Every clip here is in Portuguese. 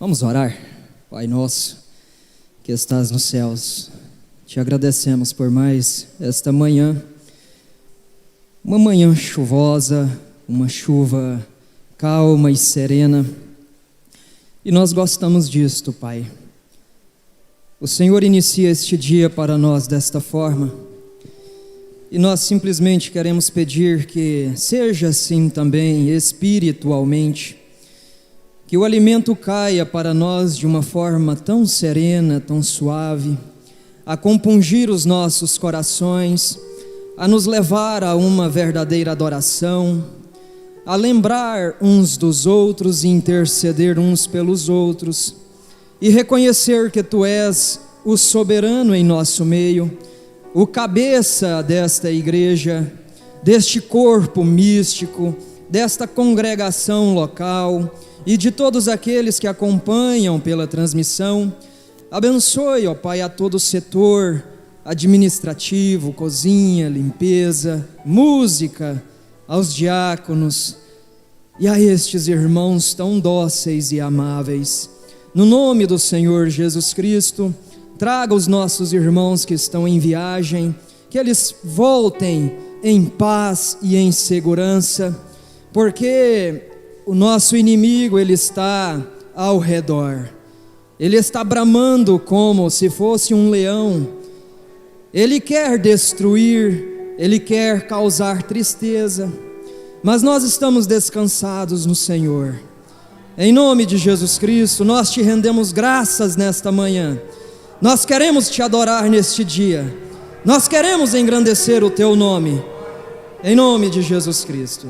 Vamos orar. Pai nosso, que estás nos céus, te agradecemos por mais esta manhã, uma manhã chuvosa, uma chuva calma e serena, e nós gostamos disto, Pai. O Senhor inicia este dia para nós desta forma, e nós simplesmente queremos pedir que seja assim também espiritualmente, que o alimento caia para nós de uma forma tão serena, tão suave, a compungir os nossos corações, a nos levar a uma verdadeira adoração, a lembrar uns dos outros e interceder uns pelos outros, e reconhecer que Tu és o soberano em nosso meio, o cabeça desta igreja, deste corpo místico, desta congregação local, e de todos aqueles que acompanham pela transmissão. Abençoe, ó Pai, a todo o setor administrativo, cozinha, limpeza, música, aos diáconos e a estes irmãos tão dóceis e amáveis. No nome do Senhor Jesus Cristo, traga os nossos irmãos que estão em viagem, que eles voltem em paz e em segurança, porque o nosso inimigo, ele está ao redor, ele está bramando como se fosse um leão, ele quer destruir, ele quer causar tristeza, mas nós estamos descansados no Senhor. Em nome de Jesus Cristo, nós te rendemos graças nesta manhã, nós queremos te adorar neste dia, nós queremos engrandecer o teu nome, em nome de Jesus Cristo.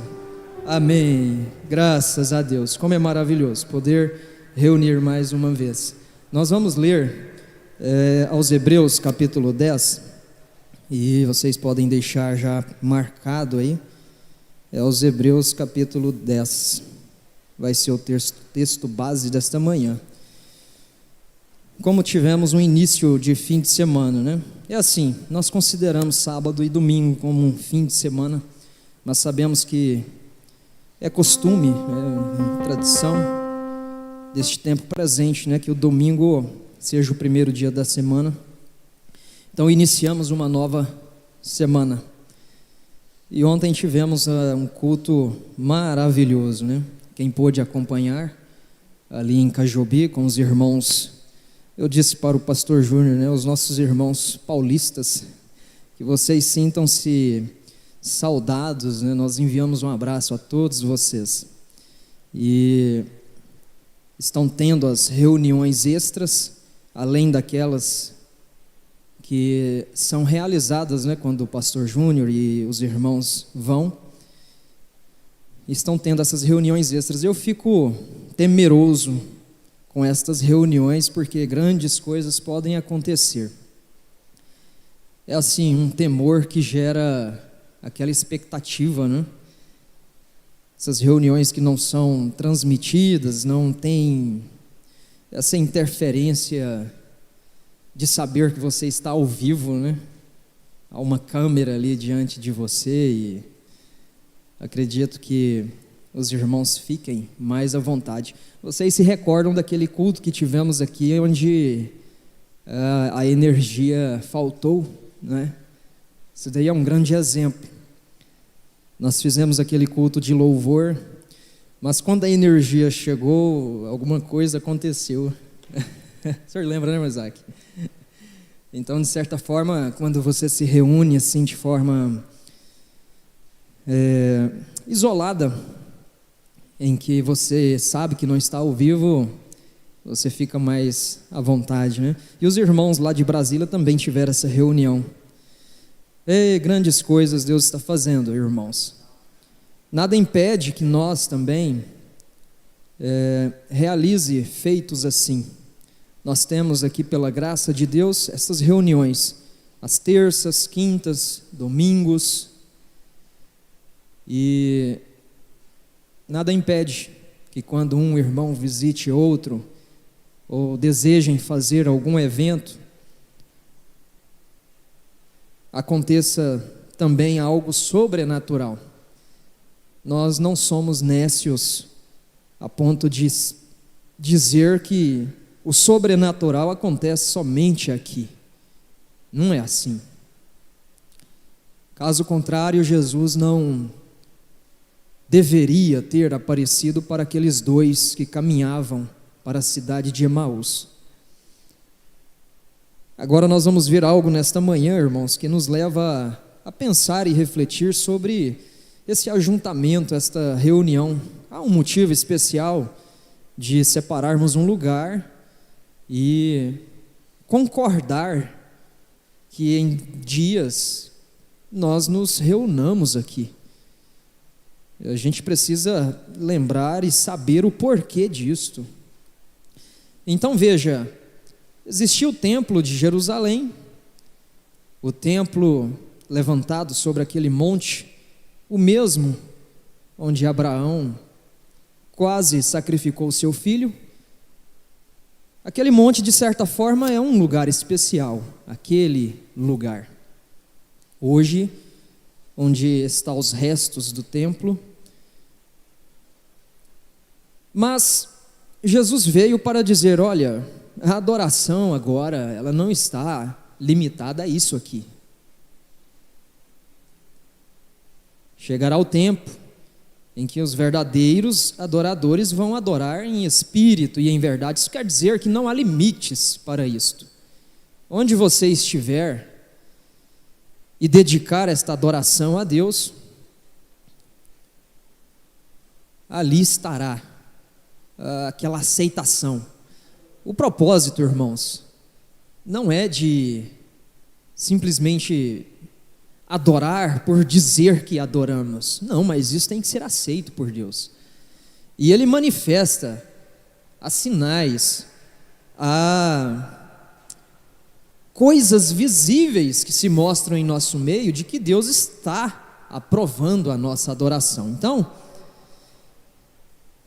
Amém, graças a Deus. Como é maravilhoso poder reunir mais uma vez. Nós vamos ler aos Hebreus capítulo 10, e vocês podem deixar já marcado aí, aos Hebreus capítulo 10, vai ser o texto base desta manhã. Como tivemos um início de fim de semana, né? É assim, nós consideramos sábado e domingo como um fim de semana, mas sabemos que é costume, é tradição deste tempo presente, né, que o domingo seja o primeiro dia da semana. Então iniciamos uma nova semana. E ontem tivemos um culto maravilhoso, né? Quem pôde acompanhar ali em Cajobi com os irmãos, eu disse para o pastor Júnior, né, os nossos irmãos paulistas, que vocês sintam-se saudados, né? Nós enviamos um abraço a todos vocês, e estão tendo as reuniões extras, além daquelas que são realizadas, né, quando o pastor Júnior e os irmãos vão, estão tendo essas reuniões extras. Eu fico temeroso com estas reuniões, porque grandes coisas podem acontecer. É assim, um temor que gera aquela expectativa, né? Essas reuniões que não são transmitidas, não tem essa interferência de saber que você está ao vivo, né? Há uma câmera ali diante de você, e acredito que os irmãos fiquem mais à vontade. Vocês se recordam daquele culto que tivemos aqui, onde a energia faltou, né? Isso daí é um grande exemplo. Nós fizemos aquele culto de louvor, mas quando a energia chegou, alguma coisa aconteceu. O senhor lembra, né, Isaac? Então, de certa forma, quando você se reúne assim de forma isolada, em que você sabe que não está ao vivo, você fica mais à vontade, né? E os irmãos lá de Brasília também tiveram essa reunião. Grandes coisas Deus está fazendo, irmãos. Nada impede que nós também realize feitos assim. Nós temos aqui, pela graça de Deus, essas reuniões, às terças, quintas, domingos, e nada impede que quando um irmão visite outro, ou desejem fazer algum evento, aconteça também algo sobrenatural. Nós não somos nécios a ponto de dizer que o sobrenatural acontece somente aqui. Não é assim. Caso contrário, Jesus não deveria ter aparecido para aqueles dois que caminhavam para a cidade de Emaús. Agora nós vamos ver algo nesta manhã, irmãos, que nos leva a pensar e refletir sobre esse ajuntamento, esta reunião. Há um motivo especial de separarmos um lugar e concordar que em dias nós nos reunamos aqui. A gente precisa lembrar e saber o porquê disto. Então veja, existia o templo de Jerusalém, o templo levantado sobre aquele monte, o mesmo onde Abraão quase sacrificou seu filho. Aquele monte, de certa forma, é um lugar especial, aquele lugar. Hoje, onde estão os restos do templo. Mas Jesus veio para dizer, olha, a adoração agora, ela não está limitada a isso aqui. Chegará o tempo em que os verdadeiros adoradores vão adorar em espírito e em verdade. Isso quer dizer que não há limites para isto. Onde você estiver e dedicar esta adoração a Deus, ali estará aquela aceitação. O propósito, irmãos, não é de simplesmente adorar por dizer que adoramos. Não, mas isso tem que ser aceito por Deus. E Ele manifesta, há sinais, há coisas visíveis que se mostram em nosso meio de que Deus está aprovando a nossa adoração. Então,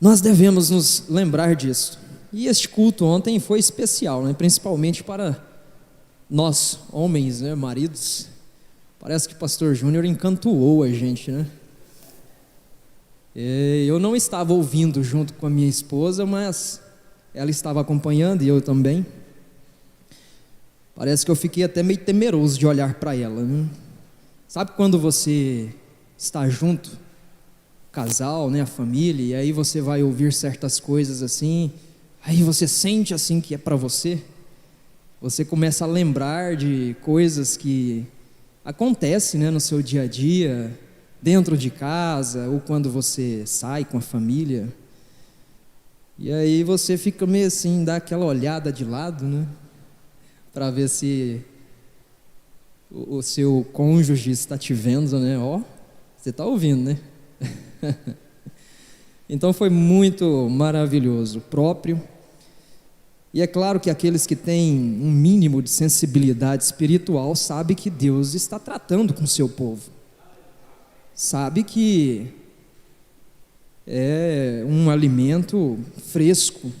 nós devemos nos lembrar disso. E este culto ontem foi especial, né? Principalmente para nós, homens, né? Maridos. Parece que o pastor Júnior encantou a gente, né? Eu não estava ouvindo junto com a minha esposa, mas ela estava acompanhando e eu também. Parece que eu fiquei até meio temeroso de olhar para ela, né? Sabe quando você está junto, casal, né, a família, e aí você vai ouvir certas coisas assim, aí você sente assim que é para você, você começa a lembrar de coisas que acontecem, né, no seu dia a dia, dentro de casa, ou quando você sai com a família, e aí você fica meio assim, dá aquela olhada de lado, né, para ver se o seu cônjuge está te vendo, né, ó, você está ouvindo, né? Então foi muito maravilhoso, próprio. E é claro que aqueles que têm um mínimo de sensibilidade espiritual sabem que Deus está tratando com o seu povo. Sabe que é um alimento fresco.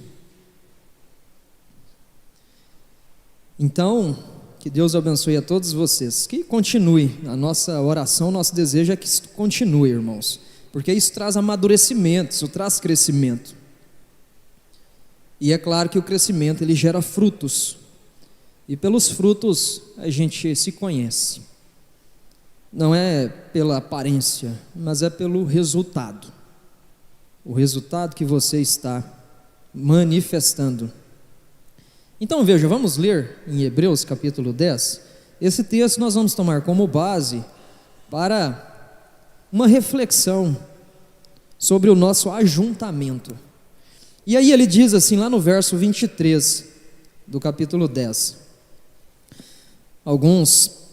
Então, que Deus abençoe a todos vocês. Que continue a nossa oração, nosso desejo é que isso continue, irmãos. Porque isso traz amadurecimento, isso traz crescimento. E é claro que o crescimento, ele gera frutos. E pelos frutos a gente se conhece. Não é pela aparência, mas é pelo resultado. O resultado que você está manifestando. Então veja, vamos ler em Hebreus capítulo 10. Esse texto nós vamos tomar como base para uma reflexão sobre o nosso ajuntamento. E aí ele diz assim, lá no verso 23 do capítulo 10. Alguns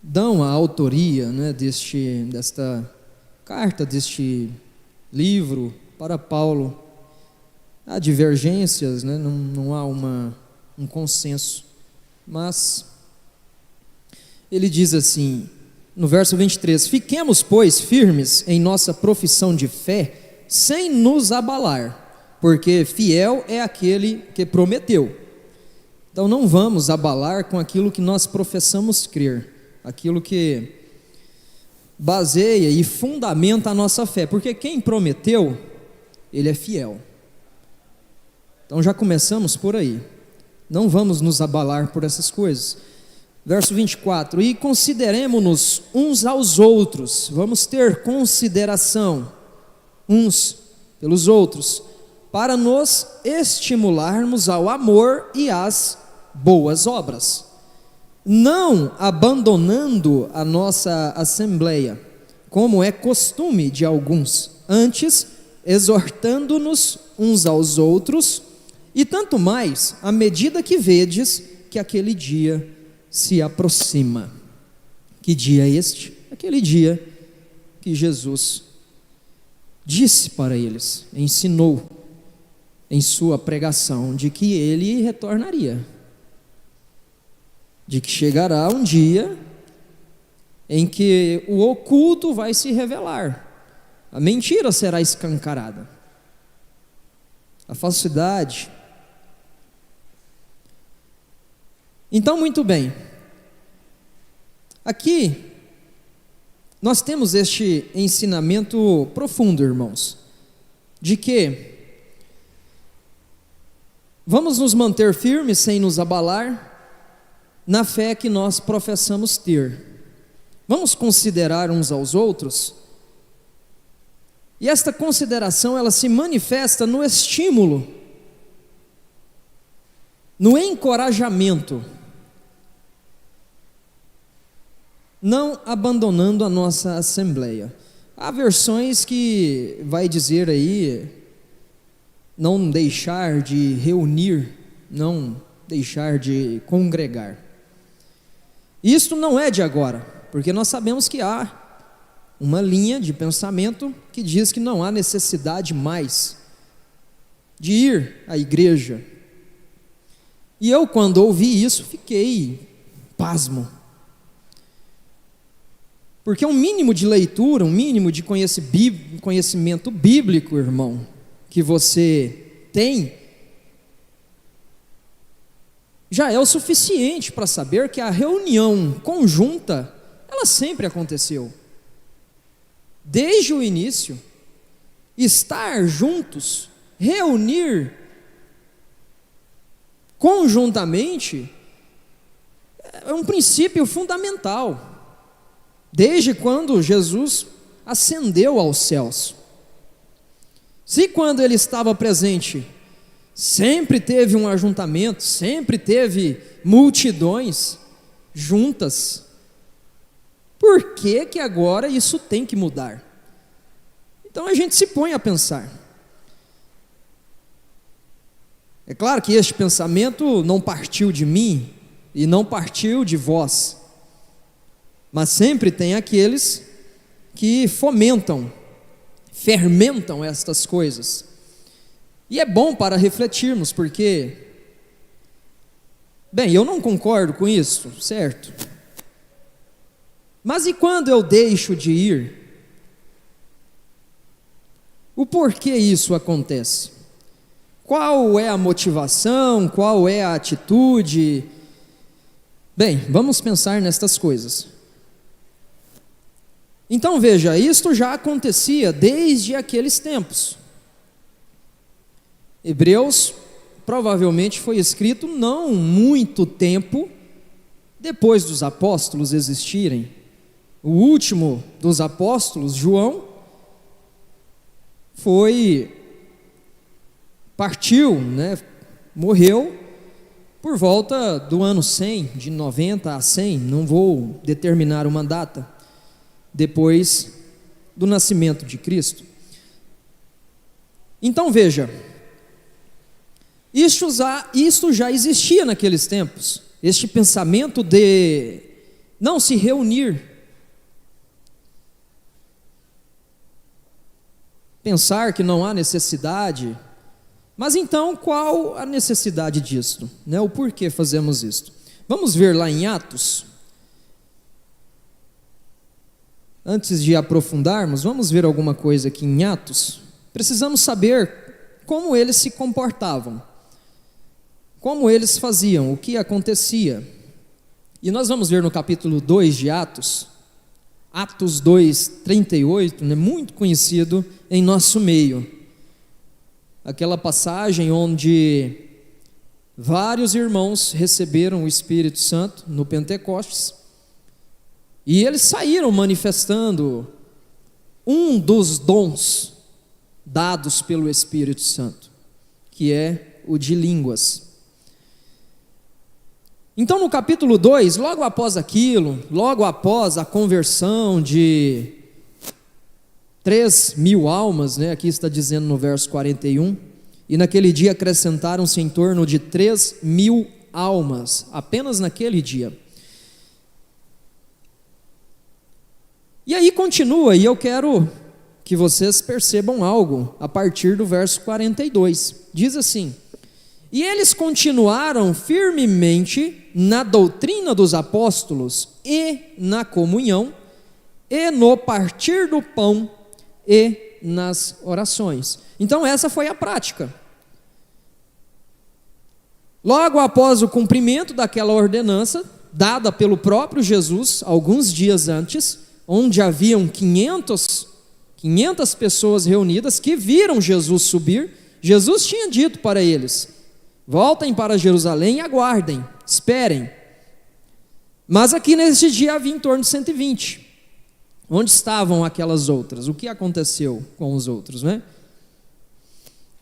dão a autoria, né, desta carta, deste livro para Paulo. Há divergências, né, não há um consenso, mas ele diz assim, no verso 23, fiquemos, pois, firmes em nossa profissão de fé, sem nos abalar, porque fiel é aquele que prometeu. Então não vamos abalar com aquilo que nós professamos crer, aquilo que baseia e fundamenta a nossa fé, porque quem prometeu Ele é fiel. Então já começamos por aí. Não vamos nos abalar por essas coisas. Verso 24: e consideremo-nos uns aos outros. Vamos ter consideração uns pelos outros, para nos estimularmos ao amor e às boas obras, não abandonando a nossa assembleia, como é costume de alguns, antes exortando-nos uns aos outros, e tanto mais à medida que vedes que aquele dia se aproxima. Que dia é este? Aquele dia que Jesus disse para eles, ensinou em sua pregação, de que ele retornaria, de que chegará um dia em que o oculto vai se revelar, a mentira será escancarada, a falsidade. Então, muito bem, aqui nós temos este ensinamento profundo, irmãos, de que vamos nos manter firmes sem nos abalar na fé que nós professamos ter. Vamos considerar uns aos outros, e esta consideração ela se manifesta no estímulo, no encorajamento, não abandonando a nossa assembleia. Há versões que vai dizer aí, não deixar de reunir, não deixar de congregar. Isto não é de agora, porque nós sabemos que há uma linha de pensamento que diz que não há necessidade mais de ir à igreja. E eu, quando ouvi isso, fiquei pasmo. Porque um mínimo de leitura, um mínimo de conhecimento bíblico, irmão, que você tem, já é o suficiente para saber que a reunião conjunta, ela sempre aconteceu. Desde o início, estar juntos, reunir conjuntamente, é um princípio fundamental. Desde quando Jesus ascendeu aos céus. Se quando ele estava presente, sempre teve um ajuntamento, sempre teve multidões juntas, por que que agora isso tem que mudar? Então a gente se põe a pensar. É claro que este pensamento não partiu de mim e não partiu de vós, mas sempre tem aqueles que fomentam, fermentam estas coisas. E é bom para refletirmos, porque, bem, eu não concordo com isso, certo? Mas e quando eu deixo de ir? O porquê isso acontece? Qual é a motivação? Qual é a atitude? Bem, vamos pensar nestas coisas. Então veja, isto já acontecia desde aqueles tempos. Hebreus provavelmente foi escrito não muito tempo depois dos apóstolos existirem. O último dos apóstolos, João, partiu, morreu por volta do ano 100, de 90 a 100, não vou determinar uma data, depois do nascimento de Cristo. Então veja, isto já existia naqueles tempos, este pensamento de não se reunir, pensar que não há necessidade. Mas então qual a necessidade disto? O porquê fazemos isto? Vamos ver lá em Atos. Antes de aprofundarmos, vamos ver alguma coisa aqui em Atos. Precisamos saber como eles se comportavam, como eles faziam, o que acontecia. E nós vamos ver no capítulo 2 de Atos, Atos 2:38, muito conhecido em nosso meio. aquela passagem onde vários irmãos receberam o Espírito Santo no Pentecostes, e eles saíram manifestando um dos dons dados pelo Espírito Santo, que é o de línguas. Então no capítulo 2, logo após aquilo, logo após a conversão de 3.000 almas, aqui está dizendo no verso 41, e naquele dia acrescentaram-se em torno de 3.000 almas, apenas naquele dia. E aí continua, e eu quero que vocês percebam algo a partir do verso 42. Diz assim: e eles continuaram firmemente na doutrina dos apóstolos e na comunhão e no partir do pão e nas orações. Então essa foi a prática. Logo após o cumprimento daquela ordenança, dada pelo próprio Jesus, alguns dias antes, onde haviam 500 pessoas reunidas que viram Jesus subir, Jesus tinha dito para eles: voltem para Jerusalém e aguardem, esperem. Mas aqui nesse dia havia em torno de 120. Onde estavam aquelas outras? O que aconteceu com os outros, né?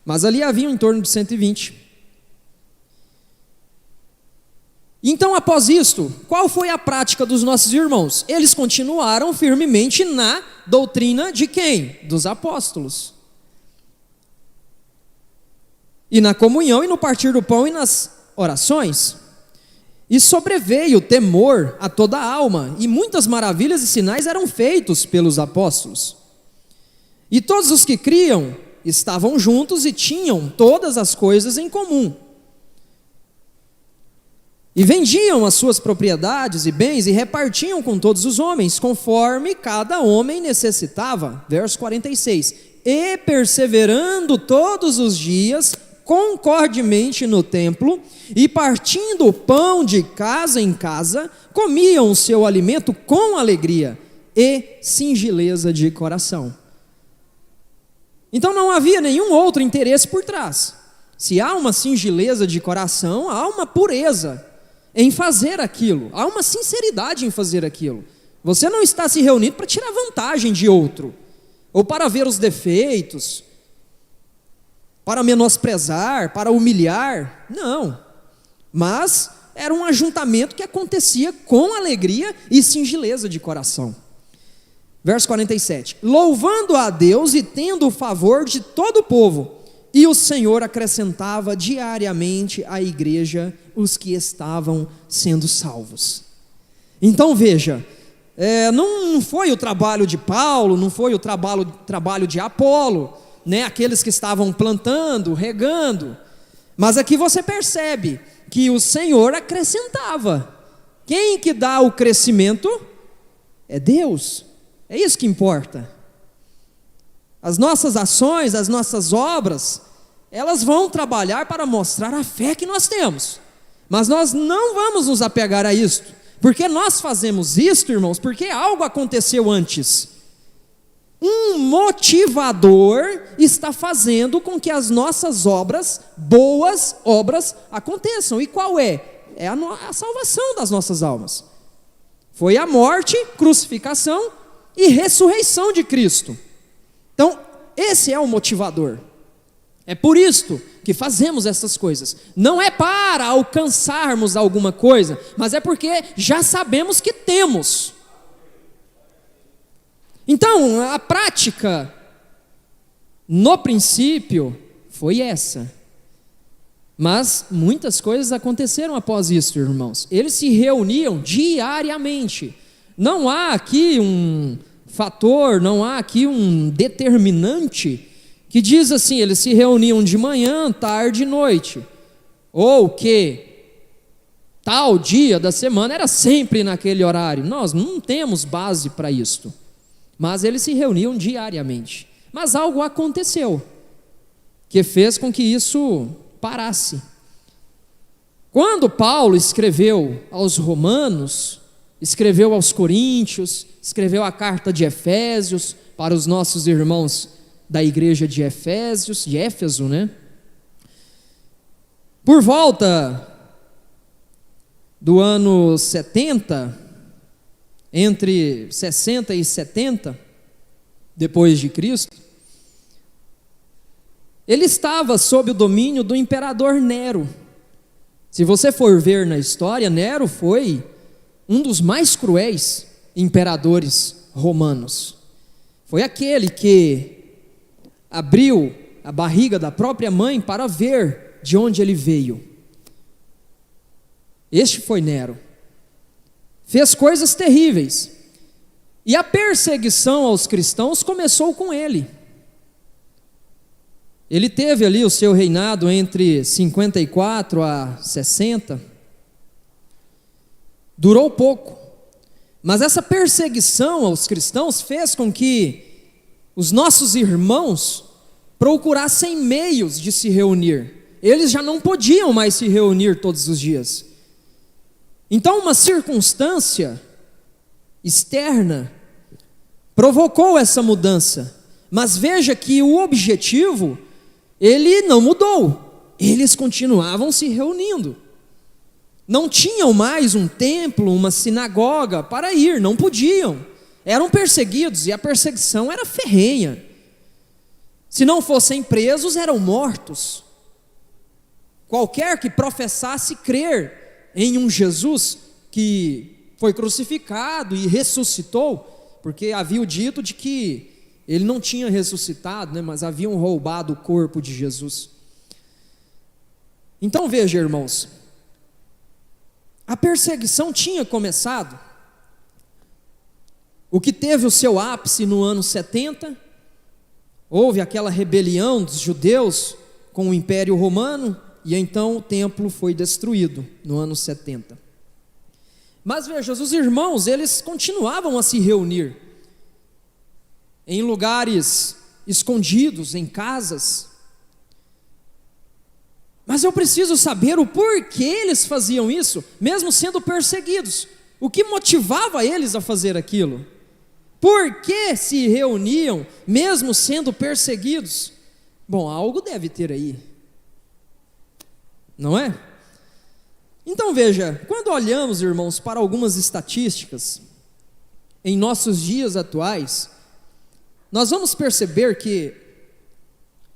Mas ali havia em torno de 120. Então, após isto, qual foi a prática dos nossos irmãos? Eles continuaram firmemente na doutrina de quem? Dos apóstolos. E na comunhão, e no partir do pão, e nas orações. E sobreveio temor a toda a alma, e muitas maravilhas e sinais eram feitos pelos apóstolos. E todos os que criam estavam juntos e tinham todas as coisas em comum. E vendiam as suas propriedades e bens e repartiam com todos os homens, conforme cada homem necessitava. Verso 46. E perseverando todos os dias, concordemente no templo, e partindo o pão de casa em casa, comiam o seu alimento com alegria e singeleza de coração. Então não havia nenhum outro interesse por trás. Se há uma singeleza de coração, há uma pureza em fazer aquilo, há uma sinceridade em fazer aquilo. Você não está se reunindo para tirar vantagem de outro, ou para ver os defeitos, para menosprezar, para humilhar, não. Mas era um ajuntamento que acontecia com alegria e singeleza de coração. Verso 47. Louvando a Deus e tendo o favor de todo o povo, e o Senhor acrescentava diariamente à igreja os que estavam sendo salvos. Então veja, não foi o trabalho de Paulo, não foi o trabalho de Apolo, aqueles que estavam plantando, regando, mas aqui você percebe que o Senhor acrescentava. Quem que dá o crescimento? É Deus, é isso que importa. As nossas ações, as nossas obras, elas vão trabalhar para mostrar a fé que nós temos, mas nós não vamos nos apegar a isto, porque nós fazemos isto, irmãos, porque algo aconteceu antes. Um motivador está fazendo com que as nossas obras, boas obras, aconteçam. E qual é? É a salvação das nossas almas. Foi a morte, crucificação e ressurreição de Cristo. Então, esse é o motivador. É por isto que fazemos essas coisas. Não é para alcançarmos alguma coisa, mas é porque já sabemos que temos. Então, a prática, no princípio, foi essa. Mas muitas coisas aconteceram após isso, irmãos. Eles se reuniam diariamente. Não há aqui um fator, não há aqui um determinante que diz assim, eles se reuniam de manhã, tarde e noite. Ou que tal dia da semana era sempre naquele horário. Nós não temos base para isto. Mas eles se reuniam diariamente. Mas algo aconteceu que fez com que isso parasse. Quando Paulo escreveu aos Romanos, escreveu aos Coríntios, escreveu a carta de Efésios para os nossos irmãos da igreja de Éfeso, né? Por volta do ano 70, entre 60 e 70, depois de Cristo, ele estava sob o domínio do imperador Nero. Se você for ver na história, Nero foi um dos mais cruéis imperadores romanos. Foi aquele que abriu a barriga da própria mãe para ver de onde ele veio. Este foi Nero. Fez coisas terríveis. E a perseguição aos cristãos começou com ele. Ele teve ali o seu reinado entre 54 a 60. Durou pouco. Mas essa perseguição aos cristãos fez com que os nossos irmãos procurassem meios de se reunir. Eles já não podiam mais se reunir todos os dias. Então uma circunstância externa provocou essa mudança. Mas veja que o objetivo, ele não mudou. Eles continuavam se reunindo. Não tinham mais um templo, uma sinagoga para ir, não podiam. Eram perseguidos e a perseguição era ferrenha. Se não fossem presos, eram mortos. Qualquer que professasse crer em um Jesus que foi crucificado e ressuscitou, porque havia o dito de que ele não tinha ressuscitado, né, mas haviam roubado o corpo de Jesus. Então veja, irmãos, a perseguição tinha começado. O que teve o seu ápice no ano 70, houve aquela rebelião dos judeus com o Império Romano, e então o templo foi destruído no ano 70. Mas veja, os irmãos, eles continuavam a se reunir em lugares escondidos, em casas. Mas eu preciso saber o porquê eles faziam isso, mesmo sendo perseguidos. O que motivava eles a fazer aquilo? Por que se reuniam, mesmo sendo perseguidos? Bom, algo deve ter aí, não é? Então veja, quando olhamos, irmãos, para algumas estatísticas, em nossos dias atuais, nós vamos perceber que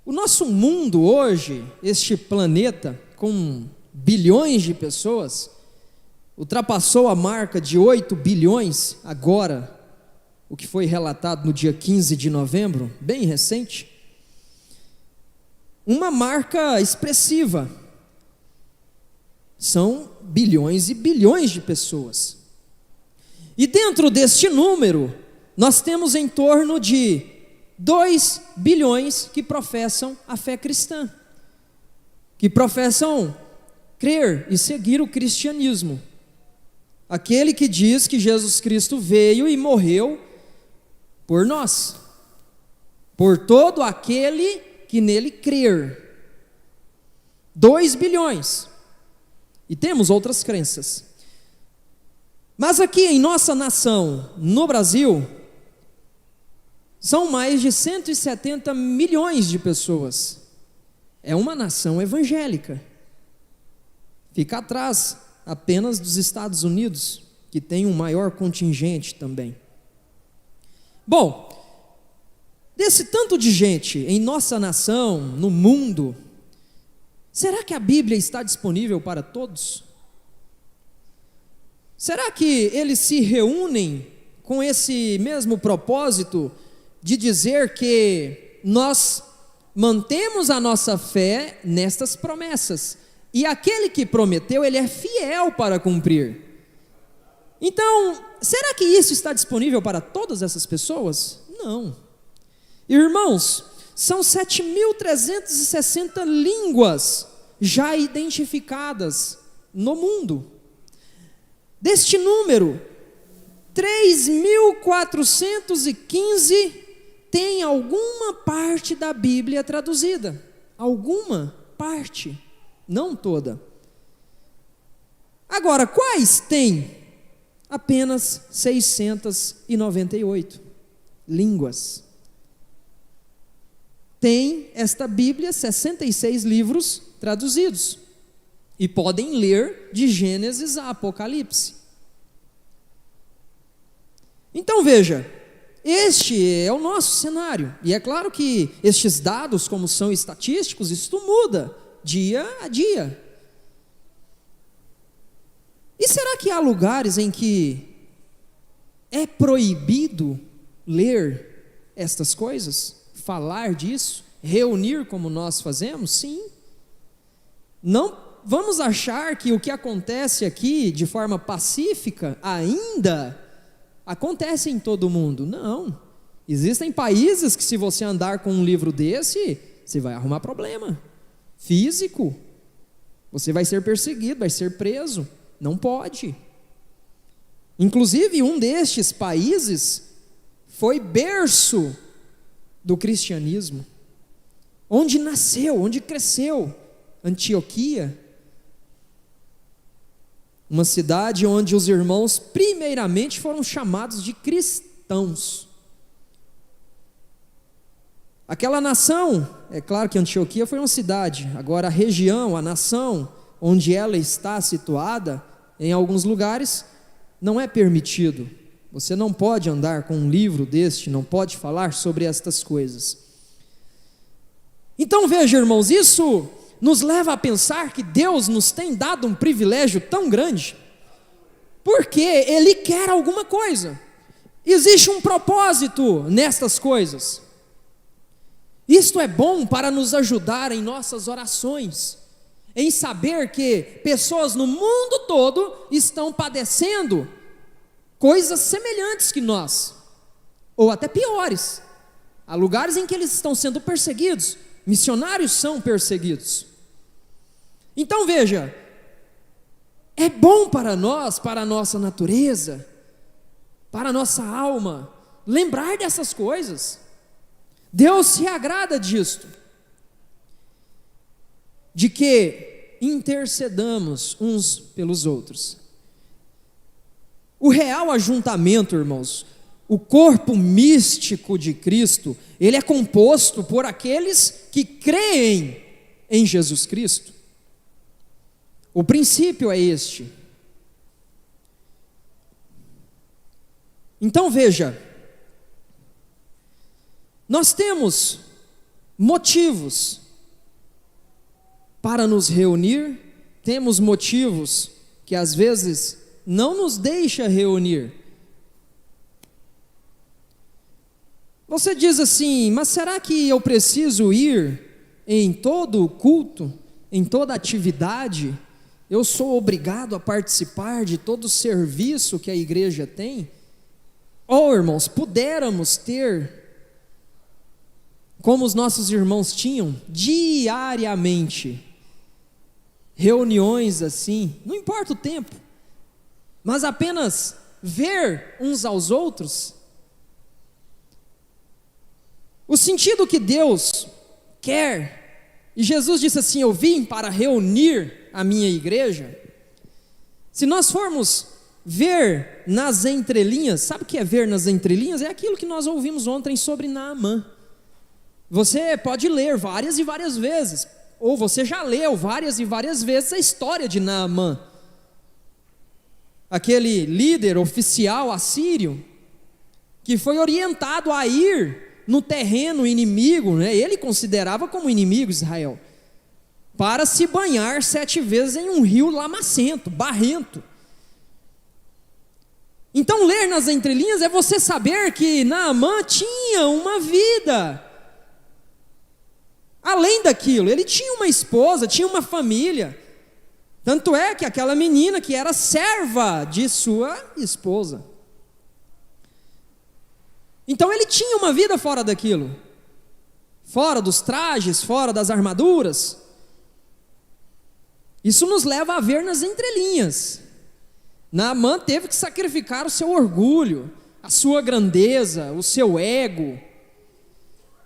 o nosso mundo hoje, este planeta, com bilhões de pessoas, ultrapassou a marca de 8 bilhões agora, o que foi relatado no dia 15 de novembro, bem recente. Uma marca expressiva. São bilhões e bilhões de pessoas. E dentro deste número, nós temos em torno de 2 bilhões que professam a fé cristã, que professam crer e seguir o cristianismo. Aquele que diz que Jesus Cristo veio e morreu por nós, por todo aquele que nele crer. 2 bilhões. E temos outras crenças. Mas aqui em nossa nação, no Brasil, são mais de 170 milhões de pessoas. É uma nação evangélica. Fica atrás apenas dos Estados Unidos, que tem um maior contingente também. Bom, desse tanto de gente em nossa nação, no mundo, será que a Bíblia está disponível para todos? Será que eles se reúnem com esse mesmo propósito de dizer que nós mantemos a nossa fé nestas promessas, e aquele que prometeu, ele é fiel para cumprir? Então, será que isso está disponível para todas essas pessoas? Não. Irmãos, são 7.360 línguas já identificadas no mundo. Deste número, 3.415 tem alguma parte da Bíblia traduzida. Alguma parte, não toda. Agora, quais tem? Apenas 698 línguas. têm esta Bíblia, 66 livros traduzidos, e podem ler de Gênesis a Apocalipse. Então veja, este é o nosso cenário, e é claro que estes dados, como são estatísticos, isto muda dia a dia. E será que há lugares em que é proibido ler estas coisas, falar disso, reunir como nós fazemos? Sim. Não vamos achar que o que acontece aqui de forma pacífica ainda acontece em todo mundo. Não. Existem países que, se você andar com um livro desse, você vai arrumar problema físico, você vai ser perseguido, vai ser preso. Não pode. Inclusive, um destes países foi berço do cristianismo, onde nasceu, onde cresceu, Antioquia, uma cidade onde os irmãos primeiramente foram chamados de cristãos. Aquela nação, é claro que Antioquia foi uma cidade, agora a região, a nação onde ela está situada, em alguns lugares, não é permitido. Você não pode andar com um livro deste, não pode falar sobre estas coisas. Então veja, irmãos, isso nos leva a pensar que Deus nos tem dado um privilégio tão grande, porque Ele quer alguma coisa. Existe um propósito nestas coisas. Isto é bom para nos ajudar em nossas orações, em saber que pessoas no mundo todo estão padecendo coisas semelhantes que nós, ou até piores. Há lugares em que eles estão sendo perseguidos, missionários são perseguidos. Então veja, é bom para nós, para a nossa natureza, para a nossa alma, lembrar dessas coisas. Deus se agrada disto, de que intercedamos uns pelos outros. O real ajuntamento, irmãos, o corpo místico de Cristo, ele é composto por aqueles que creem em Jesus Cristo. O princípio é este. Então veja, nós temos motivos para nos reunir, temos motivos que às vezes não nos deixa reunir. Você diz assim, mas será que eu preciso ir em todo culto, em toda atividade? Eu sou obrigado a participar de todo o serviço que a igreja tem? Oh, irmãos, pudéramos ter, como os nossos irmãos tinham, diariamente, reuniões assim, não importa o tempo, mas apenas ver uns aos outros. O sentido que Deus quer, e Jesus disse assim, eu vim para reunir a minha igreja. Se nós formos ver nas entrelinhas, sabe o que é ver nas entrelinhas? É aquilo que nós ouvimos ontem sobre Naamã. Você pode ler várias e várias vezes, ou você já leu várias e várias vezes a história de Naamã, aquele líder oficial assírio, que foi orientado a ir no terreno inimigo, né? Ele considerava como inimigo Israel, para se banhar 7 vezes em um rio lamacento, barrento. Então ler nas entrelinhas é você saber que Naamã tinha uma vida além daquilo. Ele tinha uma esposa, tinha uma família, tanto é que aquela menina que era serva de sua esposa. Então ele tinha uma vida fora daquilo, fora dos trajes, fora das armaduras. Isso nos leva a ver nas entrelinhas. Naamã teve que sacrificar o seu orgulho, a sua grandeza, o seu ego,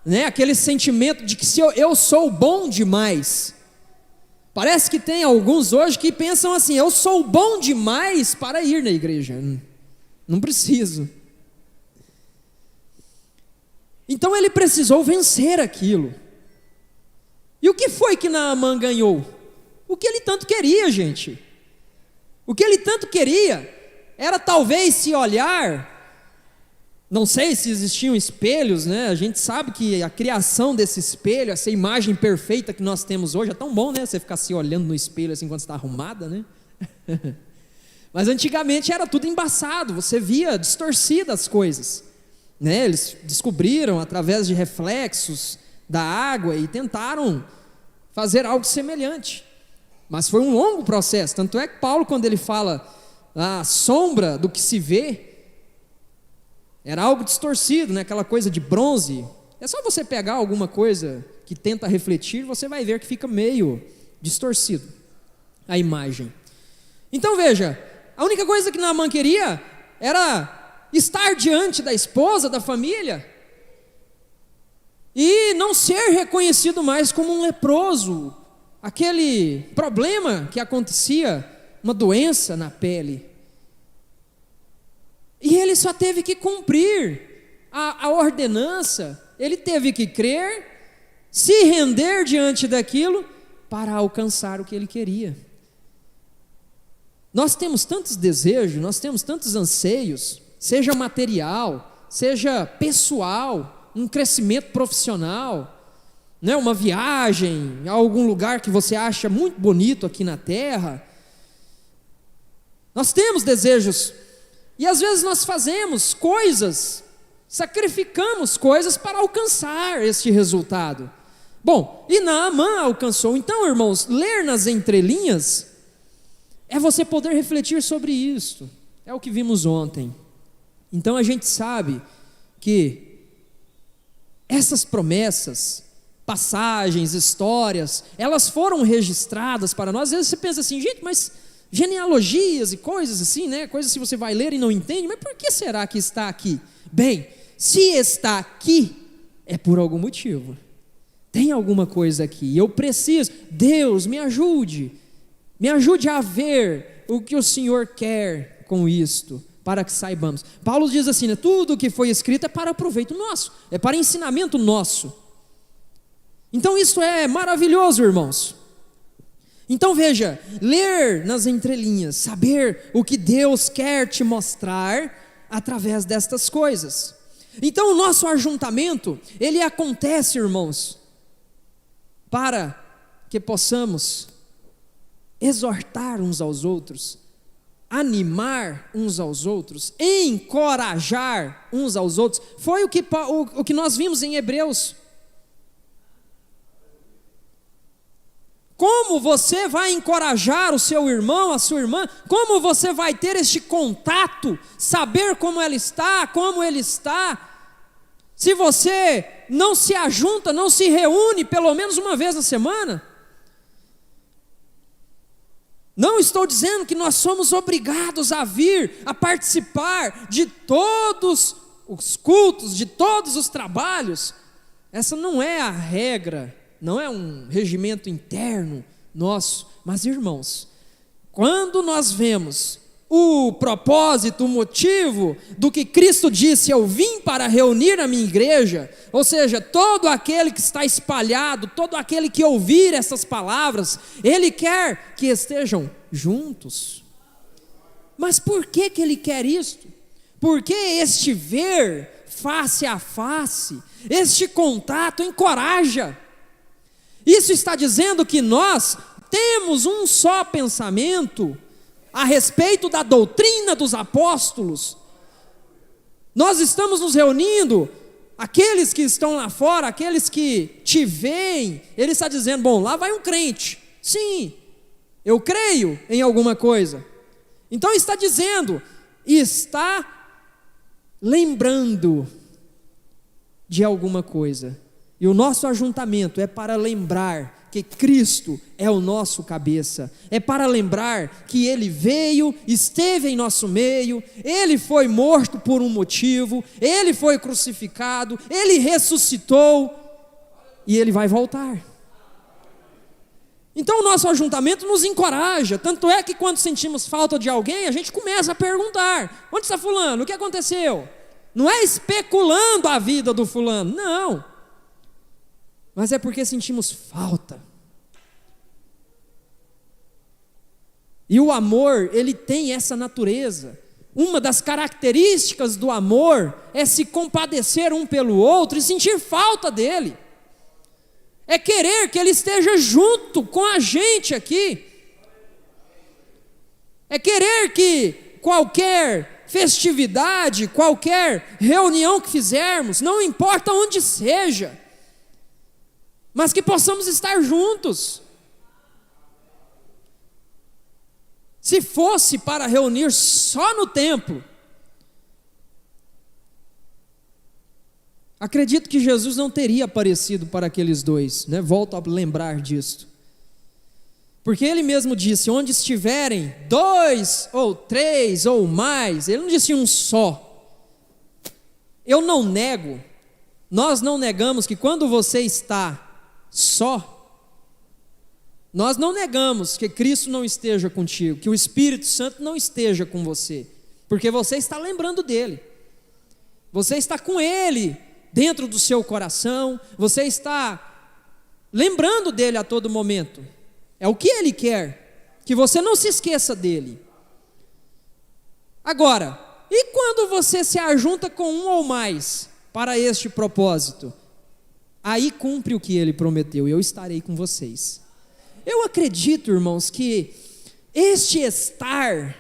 né? Aquele sentimento de que se eu sou bom demais. Parece que tem alguns hoje que pensam assim, eu sou bom demais para ir na igreja, não preciso. Então ele precisou vencer aquilo, E o que foi que Naamã ganhou? O que ele tanto queria, gente. O que ele tanto queria era talvez se olhar. Não sei se existiam espelhos, né? A gente sabe que a criação desse espelho, essa imagem perfeita que nós temos hoje, é tão bom, né? Você ficar se olhando no espelho assim quando está arrumada, né? Mas antigamente era tudo embaçado, você via distorcidas as coisas, né? Eles descobriram através de reflexos da água e tentaram fazer algo semelhante. Mas foi um longo processo, tanto é que Paulo, quando ele fala a sombra do que se vê, era algo distorcido, né? Aquela coisa de bronze. É só você pegar alguma coisa que tenta refletir, você vai ver que fica meio distorcido a imagem. Então veja, a única coisa que Naamã queria era estar diante da esposa, da família, e não ser reconhecido mais como um leproso, aquele problema que acontecia, uma doença na pele. E ele só teve que cumprir a ordenança, ele teve que crer, se render diante daquilo, para alcançar o que ele queria. Nós temos tantos desejos, nós temos tantos anseios, seja material, seja pessoal, um crescimento profissional, né, uma viagem a algum lugar que você acha muito bonito aqui na terra. Nós temos desejos, e às vezes nós fazemos coisas, sacrificamos coisas para alcançar este resultado. Bom, e Naamã alcançou. Então, irmãos, ler nas entrelinhas é você poder refletir sobre isso. É o que vimos ontem. Então a gente sabe que essas promessas, passagens, histórias, elas foram registradas para nós. Às vezes você pensa assim, gente, mas genealogias e coisas assim, né? Coisas que você vai ler e não entende, mas por que será que está aqui? Bem, se está aqui, é por algum motivo. Tem alguma coisa aqui, eu preciso. Deus, me ajude a ver o que o Senhor quer com isto, para que saibamos. Paulo diz assim, né, tudo o que foi escrito é para proveito nosso, é para ensinamento nosso. Então isso é maravilhoso, irmãos. Então veja, ler nas entrelinhas, saber o que Deus quer te mostrar através destas coisas. Então o nosso ajuntamento, ele acontece, irmãos, para que possamos exortar uns aos outros, animar uns aos outros, encorajar uns aos outros. Foi o que nós vimos em Hebreus. Como você vai encorajar o seu irmão, a sua irmã? Como você vai ter este contato, saber como ela está, como ele está, se você não se ajunta, não se reúne pelo menos uma vez na semana? Não estou dizendo que nós somos obrigados a vir, a participar de todos os cultos, de todos os trabalhos. Essa não é a regra, não é um regimento interno nosso. Mas, irmãos, quando nós vemos o propósito, o motivo do que Cristo disse, eu vim para reunir a minha igreja, ou seja, todo aquele que está espalhado, todo aquele que ouvir essas palavras, Ele quer que estejam juntos. Mas por que Ele quer isto? Porque este ver face a face, este contato encoraja. Isso está dizendo que nós temos um só pensamento a respeito da doutrina dos apóstolos. Nós estamos nos reunindo, aqueles que estão lá fora, aqueles que te veem, ele está dizendo, bom, lá vai um crente. Sim, eu creio em alguma coisa. Então está dizendo, está lembrando de alguma coisa. E o nosso ajuntamento é para lembrar que Cristo é o nosso cabeça, é para lembrar que Ele veio, esteve em nosso meio, Ele foi morto por um motivo, Ele foi crucificado, Ele ressuscitou e Ele vai voltar. Então o nosso ajuntamento nos encoraja, tanto é que quando sentimos falta de alguém, a gente começa a perguntar, onde está fulano, o que aconteceu? Não é especulando a vida do fulano, não. mas é porque sentimos falta. E o amor, ele tem essa natureza. Uma das características do amor é se compadecer um pelo outro e sentir falta dele. É querer que ele esteja junto com a gente aqui. É querer que qualquer festividade, qualquer reunião que fizermos, não importa onde seja, mas que possamos estar juntos. Se fosse para reunir só no templo, acredito que Jesus não teria aparecido para aqueles dois, né? Volto a lembrar disso. Porque ele mesmo disse, onde estiverem 2 ou 3 ou mais, ele não disse um só. Eu não nego, nós não negamos que quando você está só, nós não negamos que Cristo não esteja contigo, que o Espírito Santo não esteja com você, porque você está lembrando dele, você está com ele dentro do seu coração, você está lembrando dele a todo momento. É o que ele quer, que você não se esqueça dele. Agora, e quando você se ajunta com um ou mais para este propósito? Aí cumpre o que ele prometeu, eu estarei com vocês. Eu acredito, irmãos, que este estar,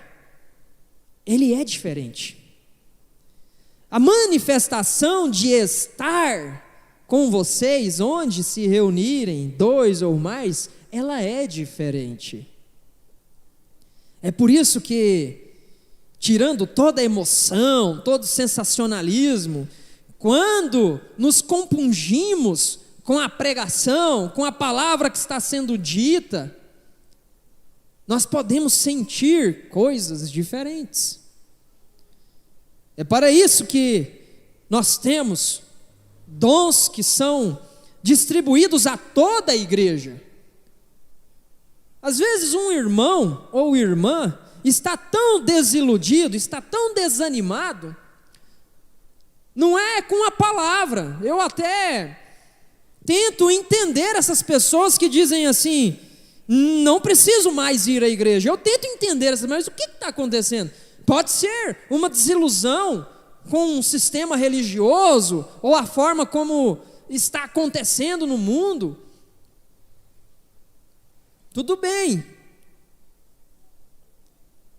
ele é diferente. A manifestação de estar com vocês, onde se reunirem 2 ou mais, ela é diferente. É por isso que, tirando toda a emoção, todo o sensacionalismo, quando nos compungimos com a pregação, com a palavra que está sendo dita, nós podemos sentir coisas diferentes. É para isso que nós temos dons que são distribuídos a toda a igreja. Às vezes um irmão ou irmã está tão desiludido, está tão desanimado, não é com a palavra. Eu até tento entender essas pessoas que dizem assim, não preciso mais ir à igreja. Eu tento entender essas, mas o que está acontecendo? Pode ser uma desilusão com um sistema religioso, ou a forma como está acontecendo no mundo. Tudo bem,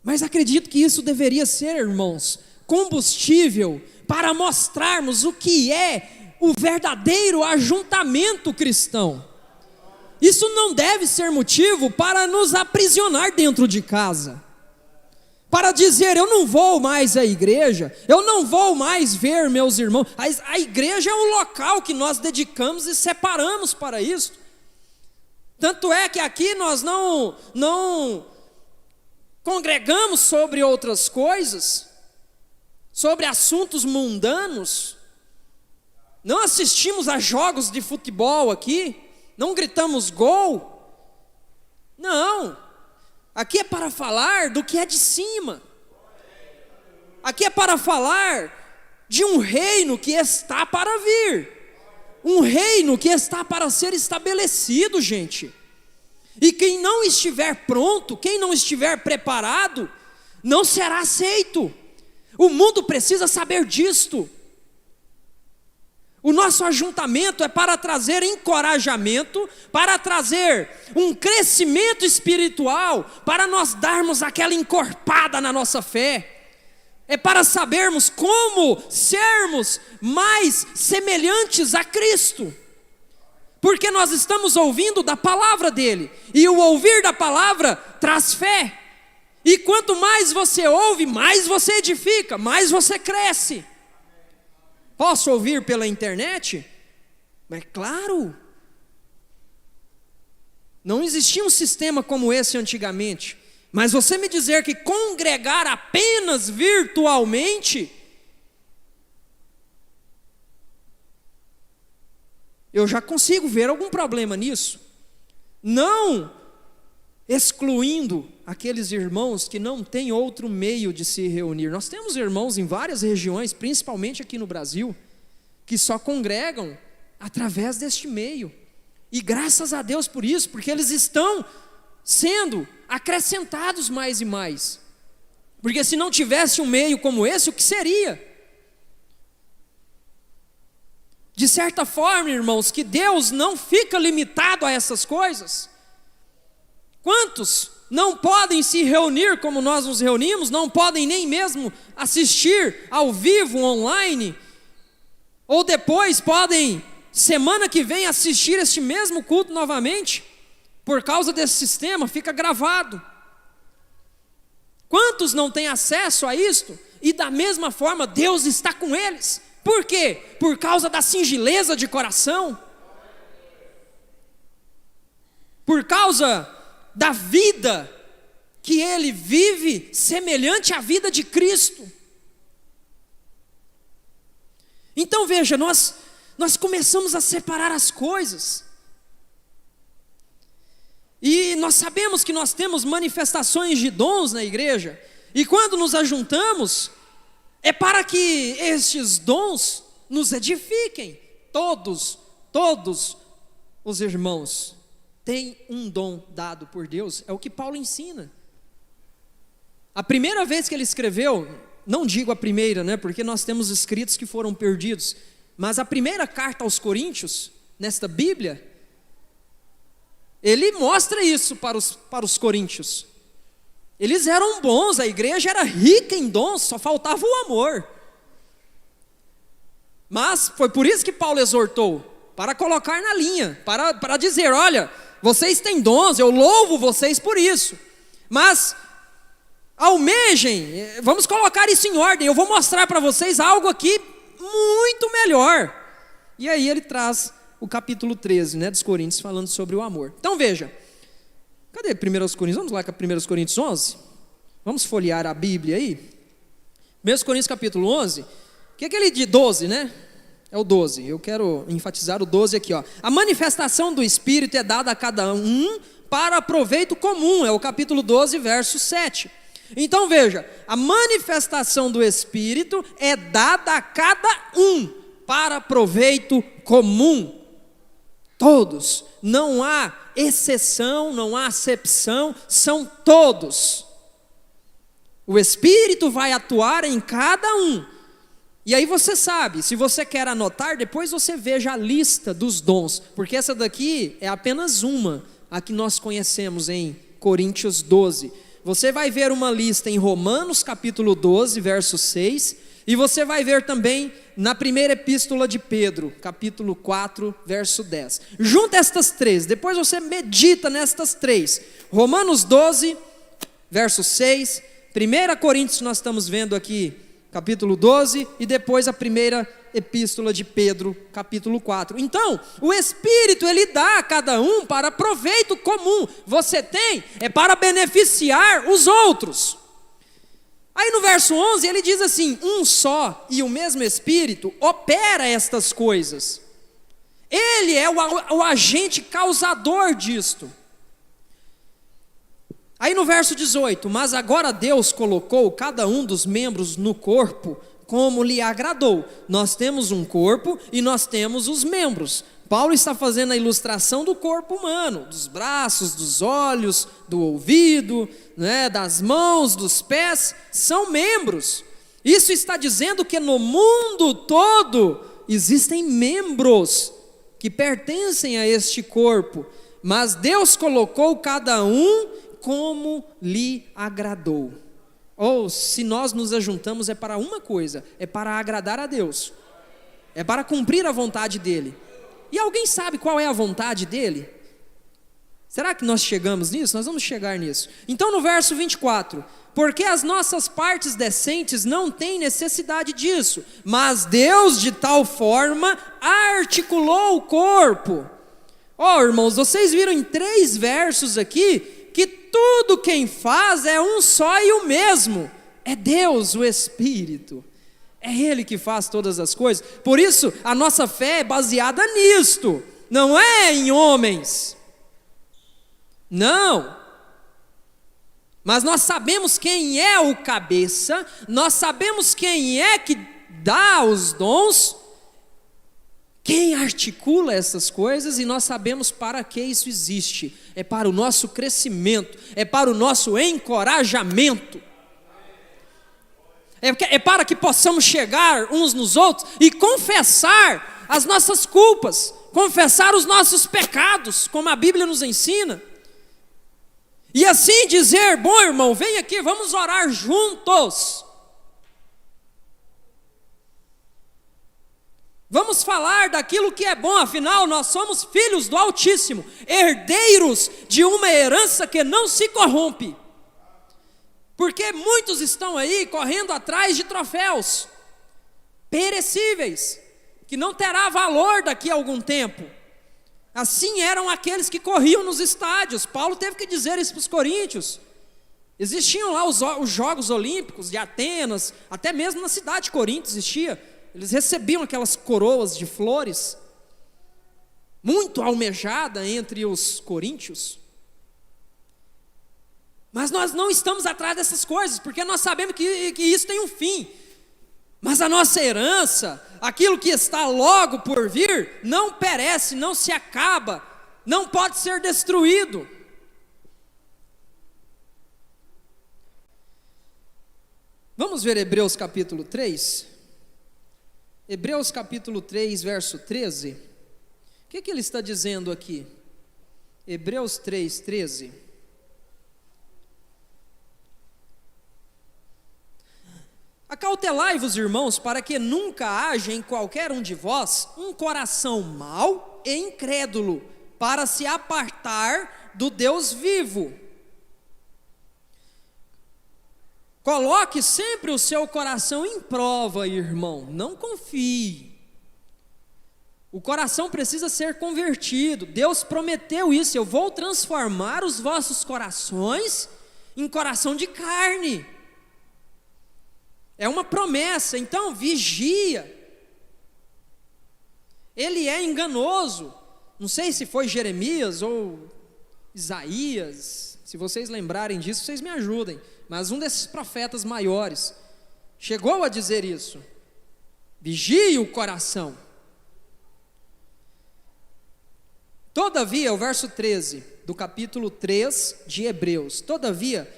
mas acredito que isso deveria ser, irmãos, combustível para mostrarmos o que é o verdadeiro ajuntamento cristão. Isso não deve ser motivo para nos aprisionar dentro de casa, para dizer, eu não vou mais à igreja, eu não vou mais ver meus irmãos. A igreja é um local que nós dedicamos e separamos para isso. Tanto é que aqui nós não congregamos sobre outras coisas, sobre assuntos mundanos, não assistimos a jogos de futebol aqui, não gritamos gol, não, aqui é para falar do que é de cima, aqui é para falar de um reino que está para vir, um reino que está para ser estabelecido, gente. E quem não estiver pronto, quem não estiver preparado, não será aceito. O mundo precisa saber disto. O nosso ajuntamento é para trazer encorajamento, para trazer um crescimento espiritual, para nós darmos aquela encorpada na nossa fé. É para sabermos como sermos mais semelhantes a Cristo. Porque nós estamos ouvindo da palavra dele. E o ouvir da palavra traz fé. E quanto mais você ouve, mais você edifica, mais você cresce. Posso ouvir pela internet? É claro. Não existia um sistema como esse antigamente. Mas você me dizer que congregar apenas virtualmente, eu já consigo ver algum problema nisso. Não excluindo aqueles irmãos que não têm outro meio de se reunir. Nós temos irmãos em várias regiões, principalmente aqui no Brasil, que só congregam através deste meio. E graças a Deus por isso, porque eles estão sendo acrescentados mais e mais. Porque se não tivesse um meio como esse, o que seria? De certa forma, irmãos, que Deus não fica limitado a essas coisas. Quantos não podem se reunir como nós nos reunimos, não podem nem mesmo assistir ao vivo, online, ou depois podem, semana que vem, assistir este mesmo culto novamente, por causa desse sistema, fica gravado. Quantos não têm acesso a isto? E da mesma forma, Deus está com eles. Por quê? Por causa da singeleza de coração, por causa da vida que ele vive semelhante à vida de Cristo. Então veja, nós começamos a separar as coisas, e nós sabemos que nós temos manifestações de dons na igreja, e quando nos ajuntamos, é para que estes dons nos edifiquem. Todos os irmãos têm um dom dado por Deus, é o que Paulo ensina. A primeira vez que ele escreveu, não digo a primeira, né, porque nós temos escritos que foram perdidos, mas a primeira carta aos Coríntios, nesta Bíblia, ele mostra isso para os coríntios. Eles eram bons, a igreja era rica em dons, só faltava o amor. Mas foi por isso que Paulo exortou, para colocar na linha, para dizer, olha, vocês têm dons, eu louvo vocês por isso, mas almejem, vamos colocar isso em ordem, eu vou mostrar para vocês algo aqui muito melhor. E aí ele traz o capítulo 13, né, dos Coríntios, falando sobre o amor. Então veja, cadê 1 Coríntios? Vamos lá com 1 Coríntios 11? Vamos folhear a Bíblia aí? 1 Coríntios capítulo 11, que é aquele de 12, né? É o 12, eu quero enfatizar o 12 aqui, ó. A manifestação do Espírito é dada a cada um para proveito comum, é o capítulo 12, verso 7. Então veja, a manifestação do Espírito é dada a cada um para proveito comum. Todos, não há exceção, não há acepção, são todos. O Espírito vai atuar em cada um. E aí você sabe, se você quer anotar, depois você veja a lista dos dons, porque essa daqui é apenas uma, a que nós conhecemos em Coríntios 12. Você vai ver uma lista em Romanos capítulo 12, verso 6, e você vai ver também na primeira epístola de Pedro, capítulo 4, verso 10. Junta estas três, depois você medita nestas três. Romanos 12, verso 6, 1 Coríntios nós estamos vendo aqui, capítulo 12, e depois a primeira epístola de Pedro, capítulo 4. Então, o Espírito ele dá a cada um para proveito comum. Você tem, é para beneficiar os outros. Aí no verso 11 ele diz assim, um só e o mesmo Espírito opera estas coisas. Ele é o agente causador disto. Aí no verso 18, mas agora Deus colocou cada um dos membros no corpo como lhe agradou. Nós temos um corpo e nós temos os membros. Paulo está fazendo a ilustração do corpo humano, dos braços, dos olhos, do ouvido, né, das mãos, dos pés, são membros. Isso está dizendo que no mundo todo existem membros que pertencem a este corpo, mas Deus colocou cada um como lhe agradou. Ou se nós nos ajuntamos é para uma coisa, é para agradar a Deus, é para cumprir a vontade dele. E alguém sabe qual é a vontade dele? Será que nós chegamos nisso? Nós vamos chegar nisso. Então no verso 24, porque as nossas partes decentes não têm necessidade disso, mas Deus de tal forma articulou o corpo. Irmãos, vocês viram em 3 versos aqui, que tudo quem faz é um só e o mesmo, é Deus, o Espírito. É Ele que faz todas as coisas. Por isso a nossa fé é baseada nisto, não é em homens, não. Mas nós sabemos quem é o cabeça, nós sabemos quem é que dá os dons, Quem articula essas coisas, e nós sabemos para que isso existe, é para o nosso crescimento, é para o nosso encorajamento, é para que possamos chegar uns nos outros e confessar as nossas culpas, confessar os nossos pecados, como a Bíblia nos ensina, e assim dizer: bom irmão, vem aqui, vamos orar juntos. Vamos falar daquilo que é bom, afinal nós somos filhos do Altíssimo, herdeiros de uma herança que não se corrompe. Porque muitos estão aí correndo atrás de troféus perecíveis, que não terá valor daqui a algum tempo. Assim eram aqueles que corriam nos estádios. Paulo teve que dizer isso para os coríntios. Existiam lá os Jogos Olímpicos de Atenas, até mesmo na cidade de Corinto existia. Eles recebiam aquelas coroas de flores, muito almejada entre os coríntios. Mas nós não estamos atrás dessas coisas, porque nós sabemos que isso tem um fim. Mas a nossa herança, aquilo que está logo por vir, não perece, não se acaba, não pode ser destruído. Vamos ver Hebreus capítulo 3? Hebreus capítulo 3, verso 13. O que ele está dizendo aqui? Hebreus 3, 13. Acautelai-vos, irmãos, para que nunca haja em qualquer um de vós um coração mau e incrédulo, para se apartar do Deus vivo. Coloque sempre o seu coração em prova, irmão, não confie. O coração precisa ser convertido. Deus prometeu isso: eu vou transformar os vossos corações em coração de carne. É uma promessa, então vigia. Ele é enganoso. Não sei se foi Jeremias ou Isaías, se vocês lembrarem disso, vocês me ajudem. Mas um desses profetas maiores chegou a dizer isso: vigie o coração. Todavia, o verso 13 do capítulo 3 de Hebreus: todavia,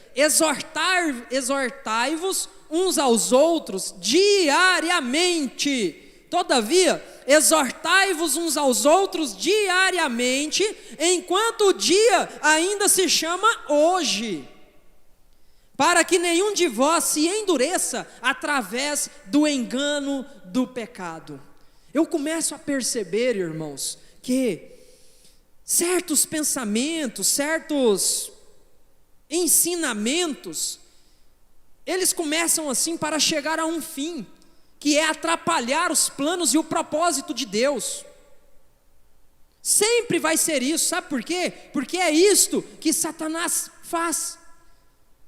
exortai-vos uns aos outros diariamente. Todavia, exortai-vos uns aos outros diariamente, enquanto o dia ainda se chama hoje, para que nenhum de vós se endureça através do engano do pecado. Eu começo a perceber, irmãos, que certos pensamentos, certos ensinamentos, eles começam assim para chegar a um fim, que é atrapalhar os planos e o propósito de Deus. Sempre vai ser isso, sabe por quê? Porque é isto que Satanás faz.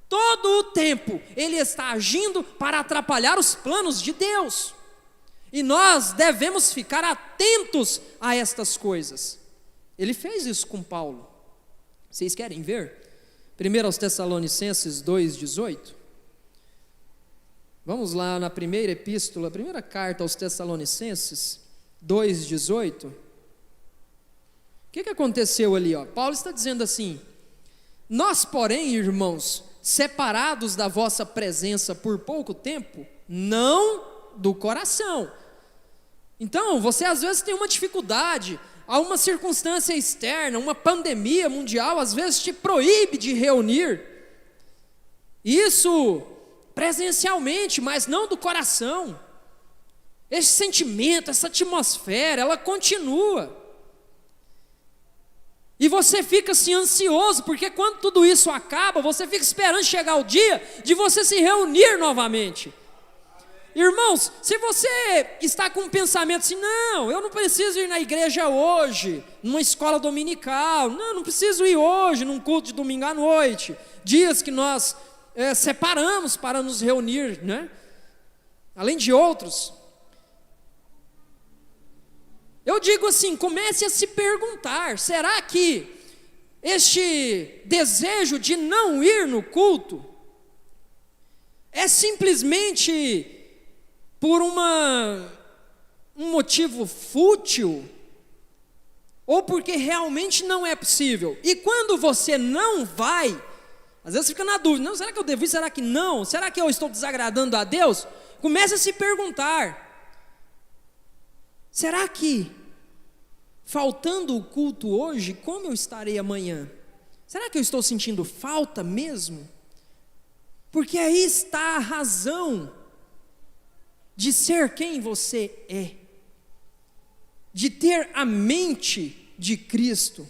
Todo o tempo ele está agindo para atrapalhar os planos de Deus. E nós devemos ficar atentos a estas coisas. Ele fez isso com Paulo. Vocês querem ver? 1 aos Tessalonicenses 2,18. Vamos lá na primeira epístola, a primeira carta aos Tessalonicenses 2,18. O que aconteceu ali? Paulo está dizendo assim: nós, porém, irmãos, separados da vossa presença por pouco tempo, não do coração. Então, você às vezes tem uma dificuldade, há uma circunstância externa, uma pandemia mundial, às vezes te proíbe de reunir. Isso presencialmente, mas não do coração. Esse sentimento, essa atmosfera, ela continua. E você fica assim ansioso, porque quando tudo isso acaba, você fica esperando chegar o dia de você se reunir novamente. Irmãos, se você está com um pensamento assim: não, eu não preciso ir na igreja hoje, numa escola dominical, não preciso ir hoje, num culto de domingo à noite, dias que nós separamos para nos reunir, né? Além de outros. Eu digo assim, comece a se perguntar: será que este desejo de não ir no culto é simplesmente por um um motivo fútil, ou porque realmente não é possível. E quando você não vai, às vezes fica na dúvida, não, será que eu devo ir, será que não? Será que eu estou desagradando a Deus? Comece a se perguntar, será que faltando o culto hoje, como eu estarei amanhã? Será que eu estou sentindo falta mesmo? Porque aí está a razão de ser quem você é, de ter a mente de Cristo.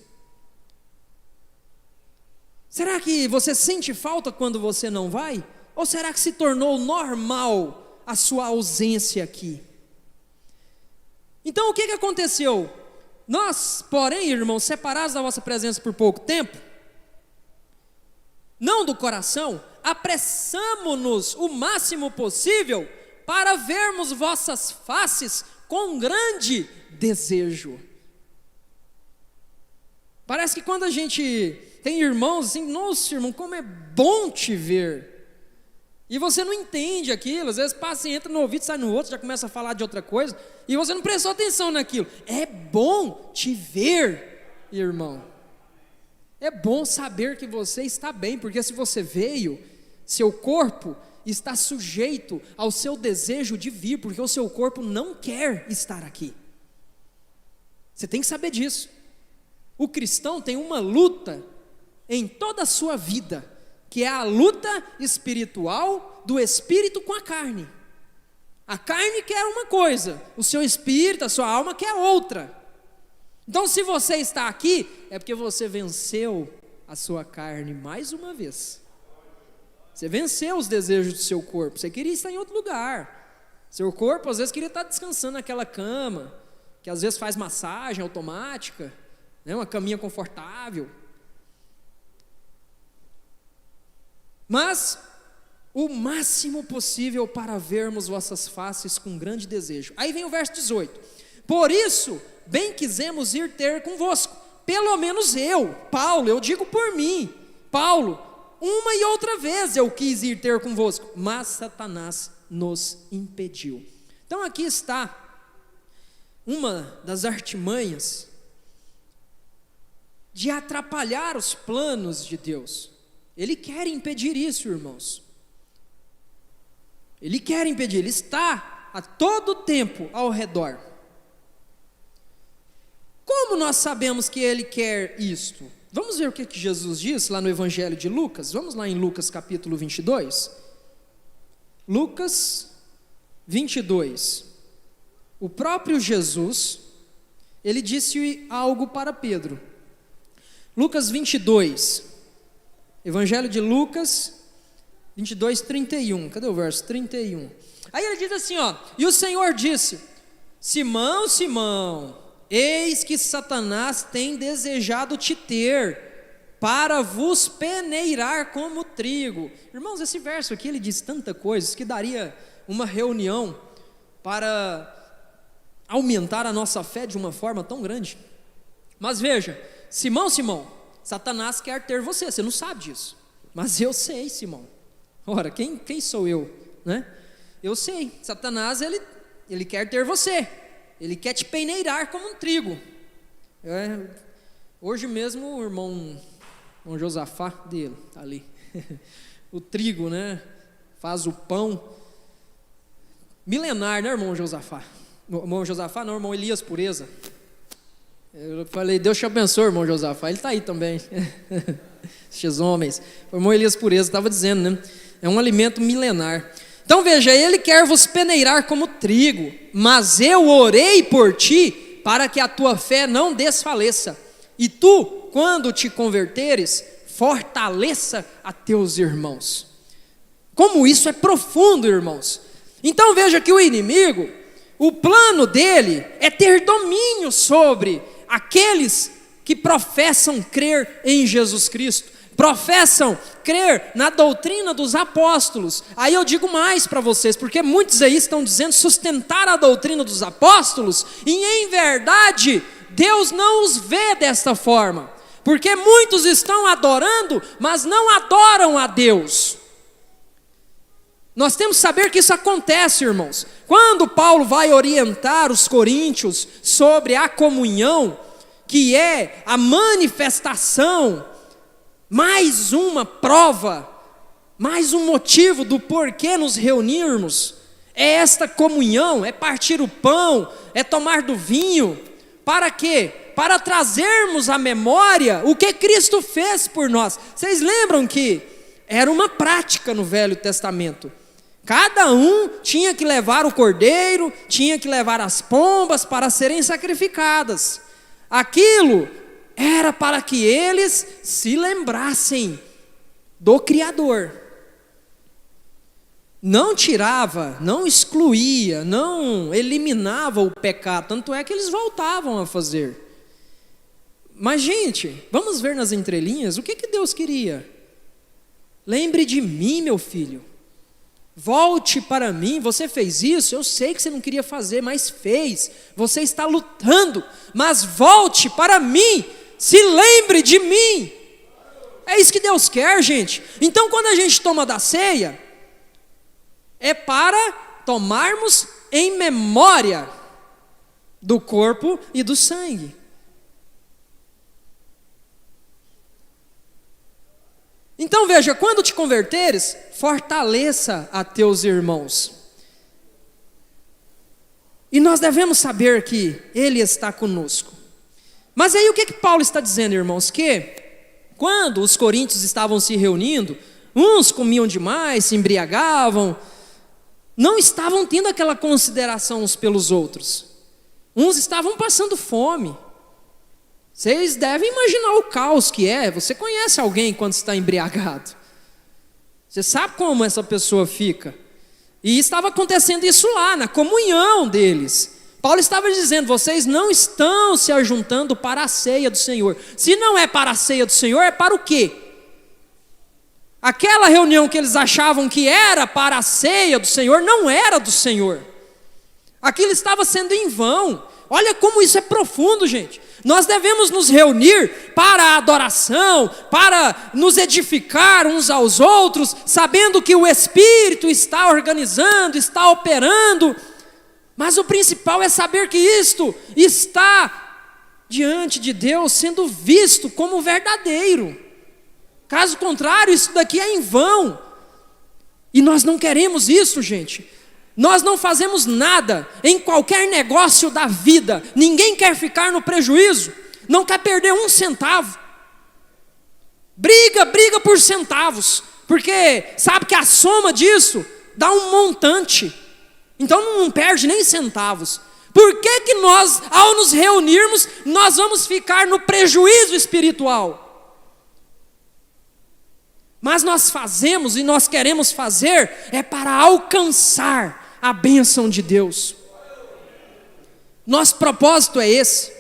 Será que você sente falta quando você não vai? Ou será que se tornou normal a sua ausência aqui? Então o que aconteceu? Nós, porém, irmãos, separados da vossa presença por pouco tempo, não do coração, apressamo-nos o máximo possível para vermos vossas faces com grande desejo. Parece que quando a gente tem irmãos assim, nossa irmão, como é bom te ver. E você não entende aquilo, às vezes passa e entra no ouvido, sai no outro, já começa a falar de outra coisa, e você não prestou atenção naquilo. É bom te ver, irmão. É bom saber que você está bem, porque se você veio, seu corpo está sujeito ao seu desejo de vir, porque o seu corpo não quer estar aqui. Você tem que saber disso. O cristão tem uma luta em toda a sua vida, que é a luta espiritual do espírito com a carne. A carne quer uma coisa, o seu espírito, a sua alma quer outra. Então se você está aqui, é porque você venceu a sua carne mais uma vez. Você venceu os desejos do seu corpo, você queria estar em outro lugar. Seu corpo às vezes queria estar descansando naquela cama, que às vezes faz massagem automática, né, uma caminha confortável. Mas o máximo possível para vermos vossas faces com grande desejo. Aí vem o verso 18. Por isso, bem quisemos ir ter convosco, pelo menos eu, Paulo, eu digo por mim, Paulo, uma e outra vez eu quis ir ter convosco, mas Satanás nos impediu. Então aqui está uma das artimanhas de atrapalhar os planos de Deus. Ele quer impedir isso, irmãos. Ele quer impedir, ele está a todo tempo ao redor. Como nós sabemos que ele quer isto? Vamos ver o que Jesus disse lá no Evangelho de Lucas. Vamos lá em Lucas capítulo 22. Lucas 22. O próprio Jesus, ele disse algo para Pedro. Lucas 22. Evangelho de Lucas 22, 31. Cadê o verso? 31. Aí ele diz assim, ó. E o Senhor disse: Simão, Simão, eis que Satanás tem desejado te ter, para vos peneirar como trigo. Irmãos, esse verso aqui, ele diz tanta coisa, que daria uma reunião para aumentar a nossa fé de uma forma tão grande. Mas veja, Simão, Simão, Satanás quer ter você, você não sabe disso. Mas eu sei, Simão. Ora, quem sou eu, né? Eu sei, Satanás, ele quer ter você. Ele quer te peneirar como um trigo. Hoje mesmo o irmão Josafá dele, tá ali. O trigo, né? Faz o pão. Milenar, né, irmão Josafá? Irmão Josafá não, irmão Elias Pureza. Eu falei, Deus te abençoe, irmão Josafá. Ele está aí também. Estes homens. O irmão Elias Pureza estava dizendo, né? É um alimento milenar. Então veja, ele quer vos peneirar como trigo, mas eu orei por ti para que a tua fé não desfaleça. E tu, quando te converteres, fortaleça a teus irmãos. Como isso é profundo, irmãos. Então veja que o inimigo, o plano dele é ter domínio sobre aqueles que professam crer em Jesus Cristo, professam crer na doutrina dos apóstolos. Aí eu digo mais para vocês, porque muitos aí estão dizendo sustentar a doutrina dos apóstolos, e em verdade Deus não os vê desta forma, porque muitos estão adorando, mas não adoram a Deus. Nós temos que saber que isso acontece, irmãos. Quando Paulo vai orientar os coríntios sobre a comunhão, que é a manifestação, mais uma prova, mais um motivo do porquê nos reunirmos, é esta comunhão, é partir o pão, é tomar do vinho. Para quê? Para trazermos à memória o que Cristo fez por nós. Vocês lembram que era uma prática no Velho Testamento? Cada um tinha que levar o cordeiro, tinha que levar as pombas para serem sacrificadas. Aquilo era para que eles se lembrassem do Criador. Não tirava, não excluía, não eliminava o pecado, tanto é que eles voltavam a fazer. Mas, gente, vamos ver nas entrelinhas o que Deus queria. Lembre de mim, meu filho. Volte para mim. Você fez isso, eu sei que você não queria fazer, mas fez. Você está lutando, mas volte para mim. Se lembre de mim. É isso que Deus quer, gente. Então, quando a gente toma da ceia, é para tomarmos em memória do corpo e do sangue. Então veja, quando te converteres, fortaleça a teus irmãos. E nós devemos saber que Ele está conosco. Mas aí o que Paulo está dizendo, irmãos? Que quando os coríntios estavam se reunindo, uns comiam demais, se embriagavam, não estavam tendo aquela consideração uns pelos outros. Uns estavam passando fome. Vocês devem imaginar o caos que é. Você conhece alguém quando está embriagado? Você sabe como essa pessoa fica. E estava acontecendo isso lá, na comunhão deles. Paulo estava dizendo, vocês não estão se ajuntando para a ceia do Senhor. Se não é para a ceia do Senhor, é para o quê? Aquela reunião que eles achavam que era para a ceia do Senhor, não era do Senhor. Aquilo estava sendo em vão. Olha como isso é profundo, gente. Nós devemos nos reunir para a adoração, para nos edificar uns aos outros, sabendo que o Espírito está organizando, está operando. Mas o principal é saber que isto está diante de Deus sendo visto como verdadeiro. Caso contrário, isso daqui é em vão. E nós não queremos isso, gente. Nós não fazemos nada em qualquer negócio da vida. Ninguém quer ficar no prejuízo. Não quer perder um centavo. Briga por centavos. Porque sabe que a soma disso dá um montante. Então não perde nem centavos. Por que nós, ao nos reunirmos, nós vamos ficar no prejuízo espiritual? Mas nós fazemos e nós queremos fazer é para alcançar a bênção de Deus. Nosso propósito é esse.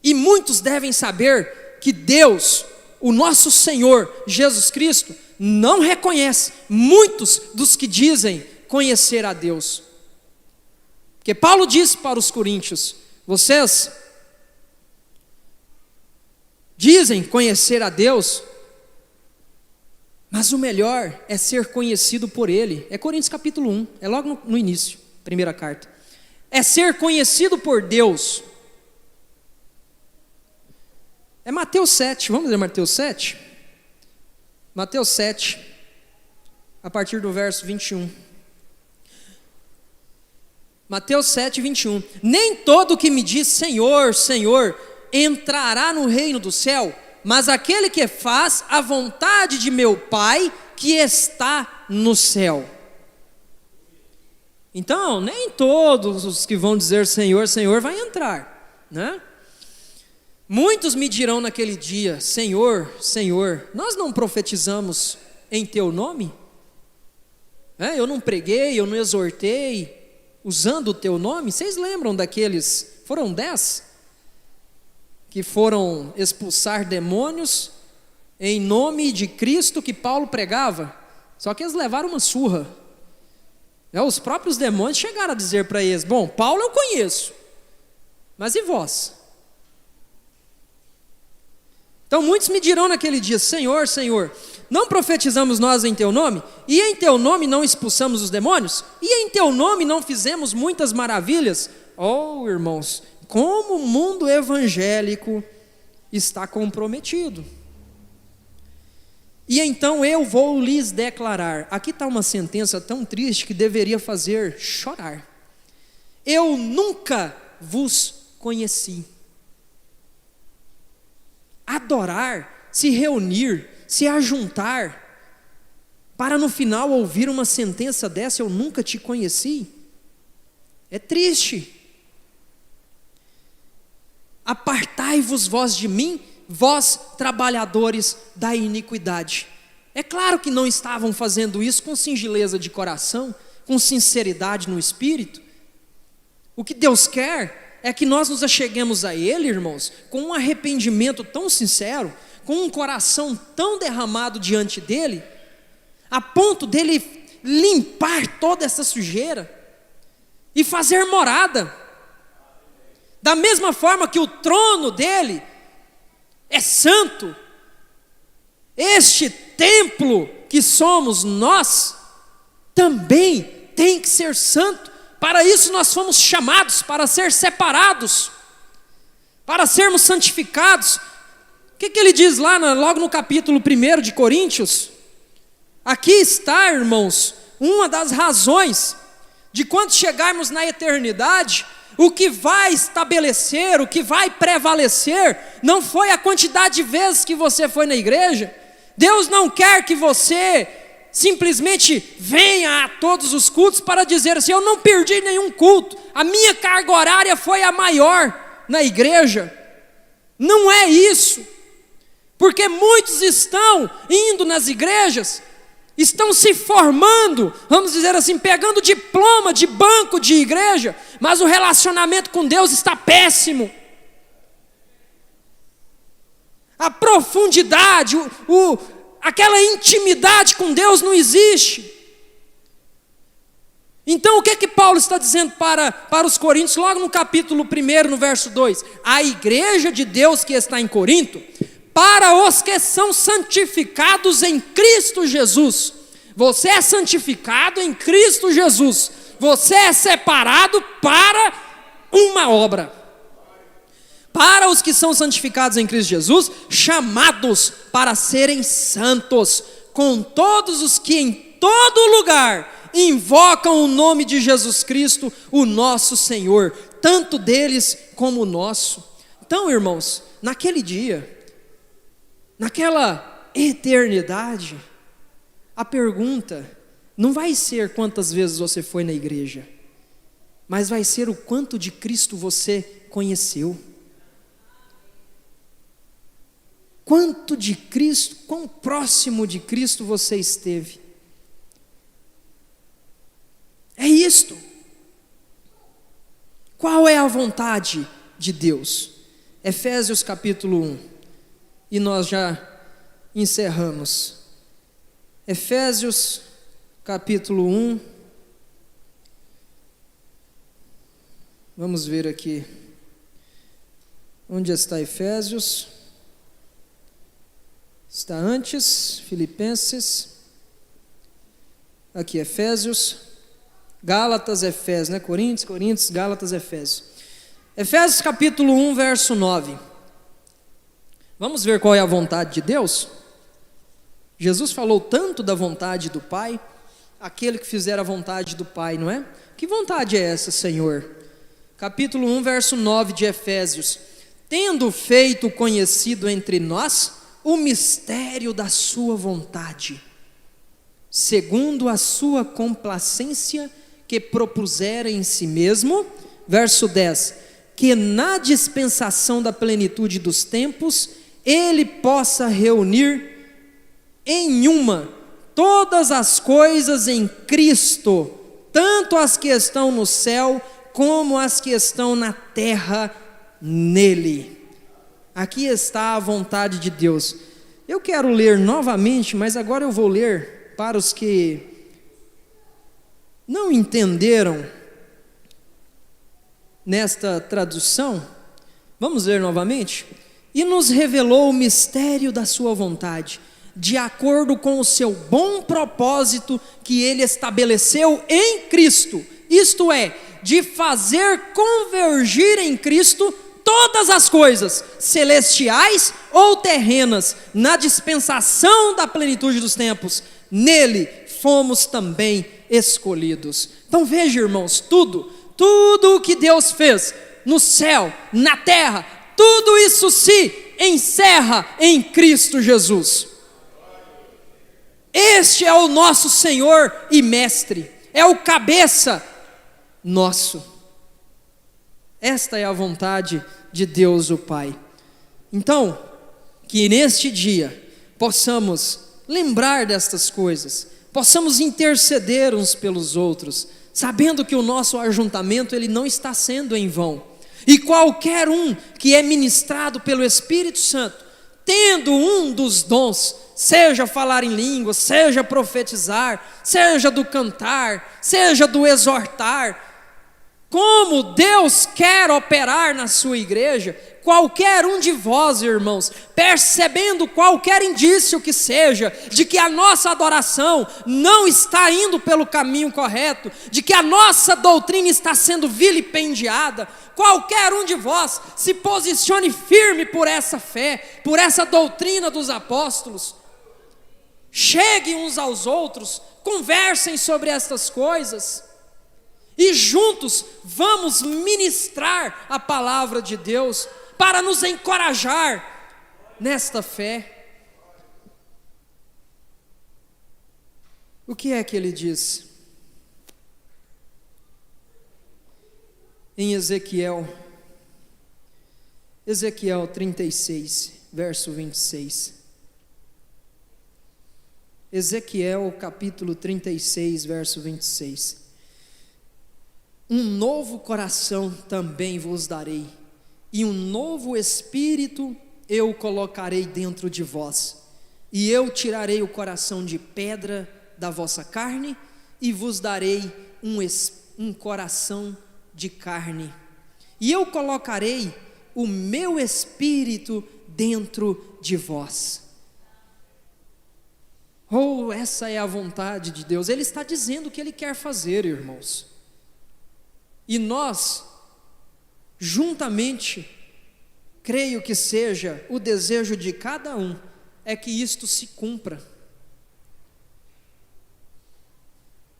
E muitos devem saber que Deus, o nosso Senhor Jesus Cristo, não reconhece muitos dos que dizem conhecer a Deus. Porque Paulo disse para os coríntios, vocês dizem conhecer a Deus, mas o melhor é ser conhecido por Ele. É Coríntios capítulo 1, é logo no início, primeira carta. É ser conhecido por Deus. É Mateus 7, vamos ler Mateus 7? Mateus 7, a partir do verso 21. Mateus 7, 21. Nem todo que me diz Senhor, Senhor, entrará no reino do céu, mas aquele que faz a vontade de meu Pai que está no céu. Então, nem todos os que vão dizer Senhor, Senhor vai entrar, né? Muitos me dirão naquele dia, Senhor, Senhor, nós não profetizamos em teu nome? Eu não preguei, eu não exortei usando o teu nome? Vocês lembram daqueles, foram 10? Que foram expulsar demônios em nome de Cristo que Paulo pregava, só que eles levaram uma surra. Os próprios demônios chegaram a dizer para eles, bom, Paulo eu conheço, mas e vós? Então muitos me dirão naquele dia, Senhor, Senhor, Não profetizamos nós em teu nome? E em teu nome não expulsamos os demônios? E em teu nome não fizemos muitas maravilhas? Oh, irmãos, como o mundo evangélico está comprometido. E então eu vou lhes declarar, aqui está uma sentença tão triste que deveria fazer chorar. Eu nunca vos conheci. Adorar, se reunir, se ajuntar, para no final ouvir uma sentença dessa, eu nunca te conheci, é triste. Apartai-vos vós de mim, vós trabalhadores da iniquidade. É claro que não estavam fazendo isso com singeleza de coração, com sinceridade no espírito. O que Deus quer é que nós nos acheguemos a Ele, irmãos, com um arrependimento tão sincero, com um coração tão derramado diante dEle, a ponto dEle limpar toda essa sujeira e fazer morada. Da mesma forma que o trono dEle é santo, este templo que somos nós, também tem que ser santo. Para isso nós fomos chamados, para ser separados, para sermos santificados. O que ele diz lá, logo no capítulo 1 de Coríntios? Aqui está, irmãos, uma das razões de quando chegarmos na eternidade, o que vai estabelecer, o que vai prevalecer, não foi a quantidade de vezes que você foi na igreja. Deus não quer que você simplesmente venha a todos os cultos para dizer assim: eu não perdi nenhum culto, a minha carga horária foi a maior na igreja. Não é isso, porque muitos estão indo nas igrejas, estão se formando, vamos dizer assim, pegando diploma de banco de igreja, mas o relacionamento com Deus está péssimo. A profundidade, aquela intimidade com Deus não existe. Então o que Paulo está dizendo para os coríntios, logo no capítulo 1, no verso 2? A igreja de Deus que está em Corinto, para os que são santificados em Cristo Jesus. Você é santificado em Cristo Jesus. Você é separado para uma obra. Para os que são santificados em Cristo Jesus, chamados para serem santos, com todos os que em todo lugar invocam o nome de Jesus Cristo, o nosso Senhor, tanto deles como o nosso. Então, irmãos, naquele dia, naquela eternidade, a pergunta não vai ser quantas vezes você foi na igreja, mas vai ser o quanto de Cristo você conheceu. Quanto de Cristo, quão próximo de Cristo você esteve. É isto. Qual é a vontade de Deus? Efésios capítulo 1. E nós já encerramos. Efésios capítulo 1. Vamos ver aqui. Onde está Efésios? Está antes, Filipenses. Aqui, Efésios. Gálatas, Efésios, né? Coríntios, Gálatas, Efésios. Efésios capítulo 1, verso 9. Vamos ver qual é a vontade de Deus? Jesus falou tanto da vontade do Pai, aquele que fizer a vontade do Pai, não é? Que vontade é essa, Senhor? Capítulo 1, verso 9 de Efésios. Tendo feito conhecido entre nós o mistério da sua vontade, segundo a sua complacência que propusera em si mesmo, verso 10, que na dispensação da plenitude dos tempos, ele possa reunir em uma todas as coisas em Cristo, tanto as que estão no céu, como as que estão na terra nele. Aqui está a vontade de Deus. Eu quero ler novamente, mas agora eu vou ler para os que não entenderam nesta tradução. Vamos ler novamente? E nos revelou o mistério da sua vontade, de acordo com o seu bom propósito que Ele estabeleceu em Cristo, isto é, de fazer convergir em Cristo todas as coisas, celestiais ou terrenas, na dispensação da plenitude dos tempos. Nele fomos também escolhidos. Então veja, irmãos, tudo o que Deus fez no céu, na terra, tudo isso se encerra em Cristo Jesus. Este é o nosso Senhor e Mestre, é o cabeça nosso. Esta é a vontade de Deus o Pai. Então, que neste dia possamos lembrar destas coisas, possamos interceder uns pelos outros, sabendo que o nosso ajuntamento ele não está sendo em vão. E qualquer um que é ministrado pelo Espírito Santo, tendo um dos dons, seja falar em línguas, seja profetizar, seja do cantar, seja do exortar, como Deus quer operar na sua igreja, qualquer um de vós, irmãos, percebendo qualquer indício que seja, de que a nossa adoração não está indo pelo caminho correto, de que a nossa doutrina está sendo vilipendiada, qualquer um de vós se posicione firme por essa fé, por essa doutrina dos apóstolos, cheguem uns aos outros, conversem sobre estas coisas, e juntos vamos ministrar a palavra de Deus, para nos encorajar nesta fé. O que é que ele diz? Em Ezequiel 36, verso 26. Ezequiel capítulo 36, verso 26. Um novo coração também vos darei, e um novo espírito eu colocarei dentro de vós, e eu tirarei o coração de pedra da vossa carne, e vos darei um coração de carne, e eu colocarei o meu espírito dentro de vós. Oh, essa é a vontade de Deus. Ele está dizendo o que Ele quer fazer, irmãos, e nós, juntamente, creio que seja o desejo de cada um, é que isto se cumpra.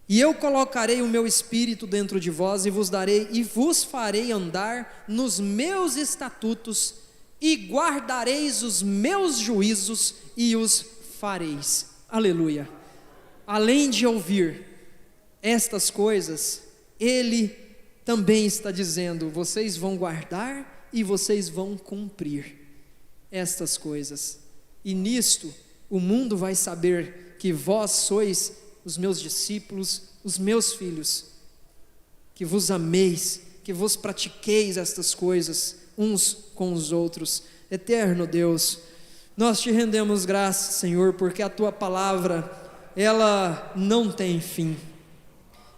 E eu colocarei o meu espírito dentro de vós, e vos darei, e vos farei andar nos meus estatutos, e guardareis os meus juízos, e os fareis. Aleluia. Além de ouvir estas coisas, Ele também está dizendo: vocês vão guardar e vocês vão cumprir estas coisas, e nisto o mundo vai saber que vós sois os meus discípulos, os meus filhos, que vos ameis, que vos pratiqueis estas coisas uns com os outros. Eterno Deus, nós te rendemos graças, Senhor, porque a tua palavra, ela não tem fim,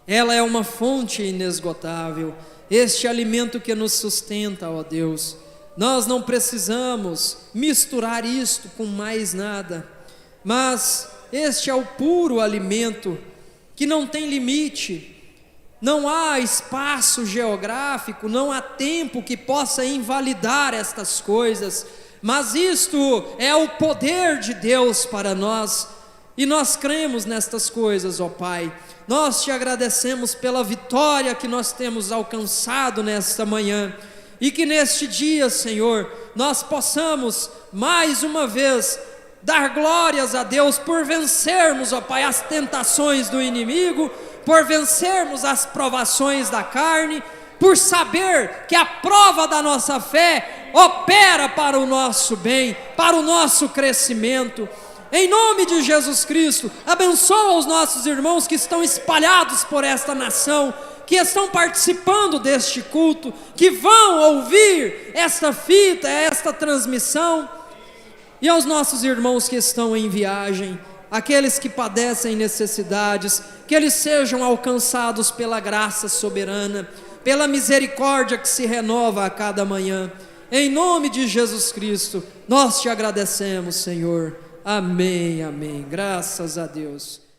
ela é uma fonte inesgotável, este alimento que nos sustenta, ó Deus. Nós não precisamos misturar isto com mais nada, mas este é o puro alimento que não tem limite, não há espaço geográfico, não há tempo que possa invalidar estas coisas, mas isto é o poder de Deus para nós, e nós cremos nestas coisas, ó Pai. Nós te agradecemos pela vitória que nós temos alcançado nesta manhã, e que neste dia, Senhor, nós possamos mais uma vez dar glórias a Deus por vencermos, ó Pai, as tentações do inimigo, por vencermos as provações da carne, por saber que a prova da nossa fé opera para o nosso bem, para o nosso crescimento. Em nome de Jesus Cristo, abençoa os nossos irmãos que estão espalhados por esta nação, que estão participando deste culto, que vão ouvir esta fita, esta transmissão, e aos nossos irmãos que estão em viagem, aqueles que padecem necessidades, que eles sejam alcançados pela graça soberana, pela misericórdia que se renova a cada manhã. Em nome de Jesus Cristo, nós te agradecemos, Senhor. Amém, amém. Graças a Deus.